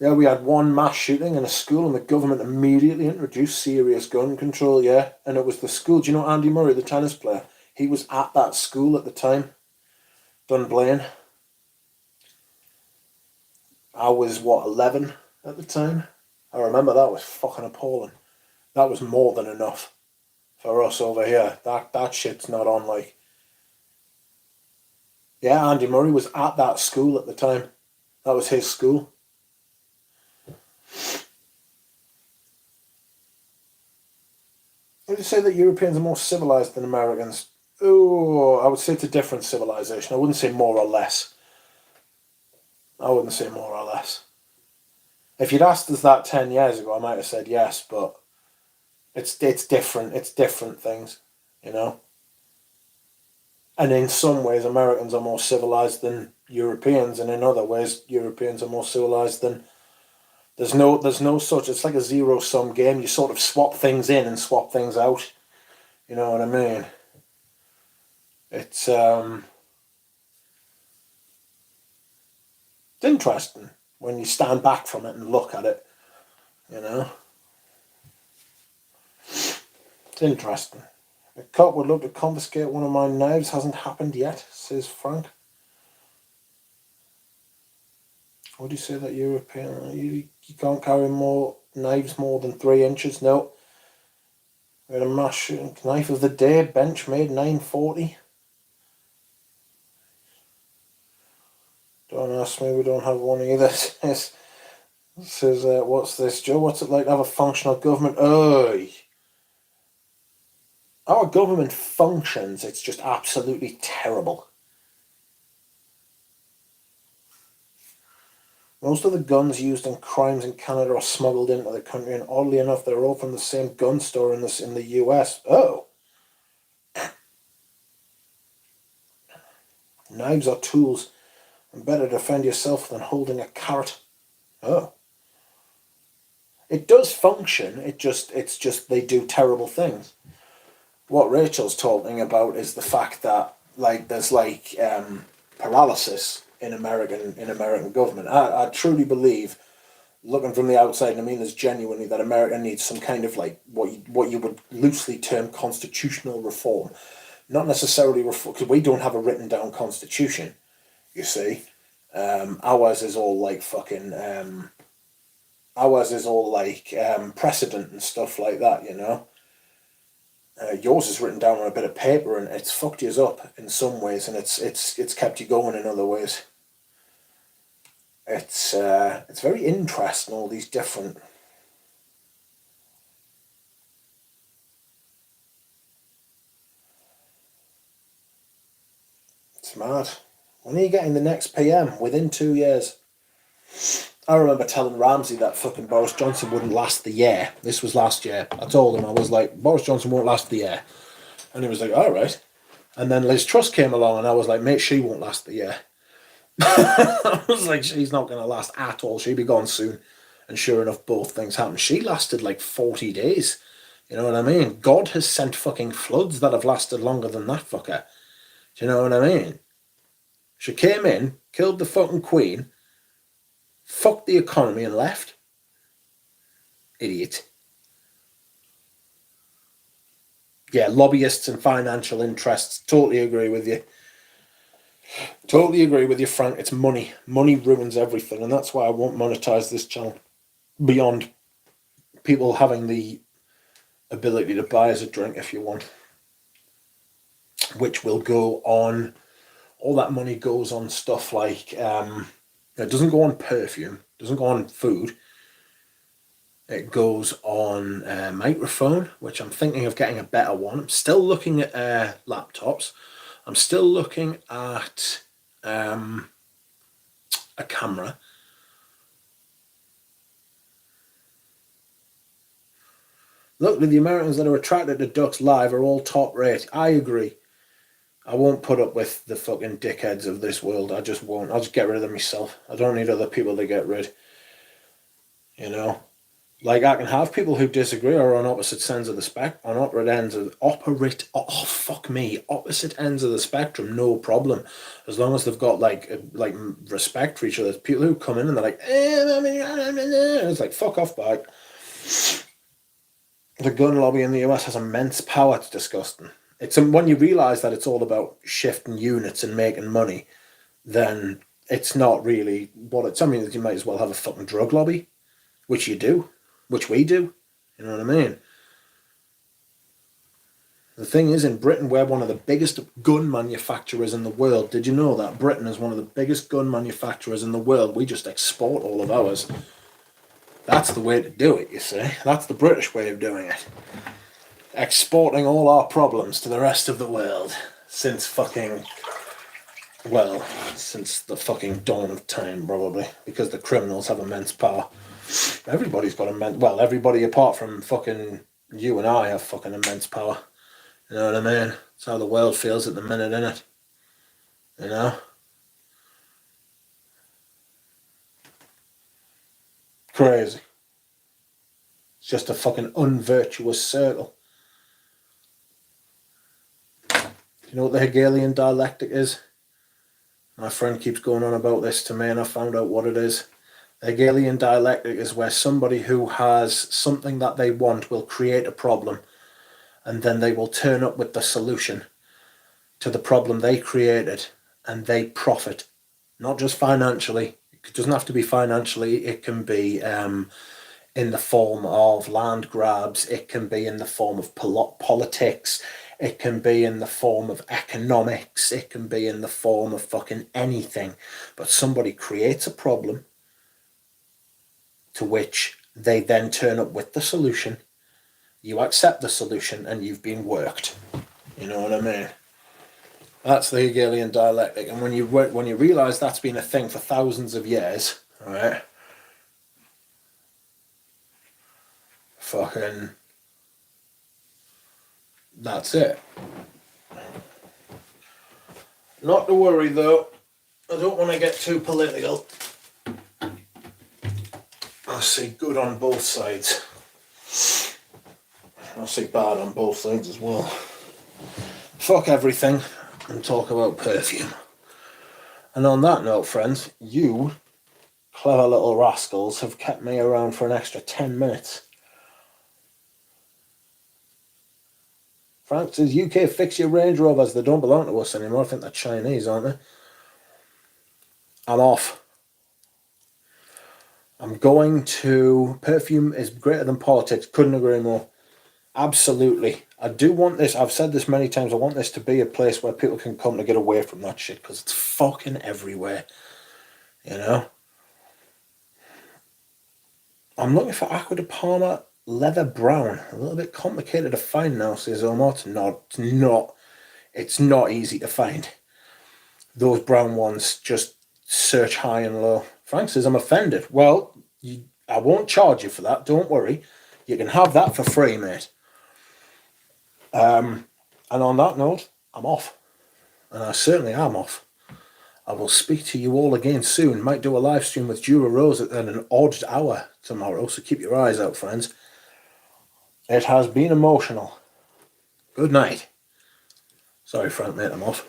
[SPEAKER 1] Yeah, we had one mass shooting in a school and the government immediately introduced serious gun control, yeah. And it was the school, do you know Andy Murray, the tennis player? He was at that school at the time, Dunblane. I was, 11 at the time? I remember that was fucking appalling. That was more than enough for us over here. That shit's not on, like. Yeah, Andy Murray was at that school at the time. That was his school. Would you say that Europeans are more civilized than Americans? Oh, I would say it's a different civilization. I wouldn't say more or less. I wouldn't say more or less. If you'd asked us that 10 years ago, I might have said yes, but it's different. It's different things, you know. And in some ways, Americans are more civilized than Europeans, and in other ways, Europeans are more civilized than. There's no such. It's like a zero-sum game. You sort of swap things in and swap things out. You know what I mean? It's interesting when you stand back from it and look at it. You know, it's interesting. A cop would love to confiscate one of my knives. Hasn't happened yet, says Frank. Would you say that European you can't carry more knives more than 3 inches? No. We had a mass shooting. Knife of the day, bench made 940. Don't ask me, we don't have one either. Says, what's this, Joe? What's it like to have a functional government? Oh, our government functions. It's just absolutely terrible. Most of the guns used in crimes in Canada are smuggled into the country, and oddly enough, they're all from the same gun store in the US. Oh. Knives are tools, and better defend yourself than holding a carrot. Oh. It does function, it's just they do terrible things. What Rachel's talking about is the fact that there's paralysis in American government. I truly believe, looking from the outside, and I mean this genuinely, that America needs some kind of what you would loosely term constitutional reform. Not necessarily reform, because we don't have a written down constitution, you see. Ours is all precedent and stuff like that, you know. Yours is written down on a bit of paper, and it's fucked you up in some ways, and it's kept you going in other ways. It's very interesting, all these different. It's mad. When are you getting the next PM? Within 2 years. I remember telling Ramsey that fucking Boris Johnson wouldn't last the year. This was last year. I told him, I was like, Boris Johnson won't last the year. And he was like, all right. And then Liz Truss came along, and I was like, mate, she won't last the year. I was like, she's not going to last at all. She'll be gone soon. And sure enough, both things happened. She lasted like 40 days. You know what I mean? God has sent fucking floods that have lasted longer than that fucker. Do you know what I mean? She came in, killed the fucking Queen, fucked the economy and left. Idiot. Yeah, lobbyists and financial interests. Totally agree with you. Totally agree with you, Frank. It's money. Money ruins everything, and that's why I won't monetize this channel beyond people having the ability to buy us a drink if you want, which will go on. All that money goes on stuff like it doesn't go on perfume, doesn't go on food. It goes on microphone, which I'm thinking of getting a better one. I'm still looking at laptops. I'm still looking at a camera. Look, the Americans that are attracted to ducks live are all top rate. I agree. I won't put up with the fucking dickheads of this world. I just won't. I'll just get rid of them myself. I don't need other people to get rid. You know? Like, I can have people who disagree or on opposite ends of the spectrum, on opposite ends of the spectrum, no problem. As long as they've got like respect for each other. People who come in and they're like, it's like, fuck off, bag. The gun lobby in the US has immense power. It's disgusting. It's when you realise that it's all about shifting units and making money, then it's not really what it's. I mean, you might as well have a fucking drug lobby, which you do. Which we do. You know what I mean? The thing is, in Britain, we're one of the biggest gun manufacturers in the world. Did you know that? Britain is one of the biggest gun manufacturers in the world. We just export all of ours. That's the way to do it, you see. That's the British way of doing it. Exporting all our problems to the rest of the world. Since the fucking dawn of time, probably. Because the criminals have immense power. Everybody's got everybody apart from fucking you and I have fucking immense power. You know what I mean? That's how the world feels at the minute, innit? You know? Crazy. It's just a fucking unvirtuous circle. You know what the Hegelian dialectic is? My friend keeps going on about this to me and I found out what it is. The Hegelian dialectic is where somebody who has something that they want will create a problem and then they will turn up with the solution to the problem they created and they profit. Not just financially. It doesn't have to be financially. It can be in the form of land grabs. It can be in the form of politics. It can be in the form of economics. It can be in the form of fucking anything. But somebody creates a problem to which they then turn up with the solution. You accept the solution and you've been worked. You know what I mean? That's the Hegelian dialectic. And when you realise that's been a thing for thousands of years, right? Fucking, that's it. Not to worry though. I don't want to get too political. I see good on both sides. I see bad on both sides as well. Fuck everything and talk about Perfume. And on that note, friends, you clever little rascals have kept me around for an extra 10 minutes. Frank says, UK, fix your Range Rovers. They don't belong to us anymore. I think they're Chinese, aren't they? I'm off. I'm going to... Perfume is greater than politics. Couldn't agree more. Absolutely. I do want this. I've said this many times. I want this to be a place where people can come to get away from that shit because it's fucking everywhere. You know? I'm looking for Aqua de Parma leather brown. A little bit complicated to find now, says Omar. It's not easy to find. Those brown ones, just search high and low. Frank says, I'm offended. Well, I won't charge you for that. Don't worry. You can have that for free, mate. And on that note, I'm off. And I certainly am off. I will speak to you all again soon. Might do a live stream with Dura Rose at an odd hour tomorrow, so keep your eyes out, friends. It has been emotional. Good night. Sorry, Frank, mate, I'm off.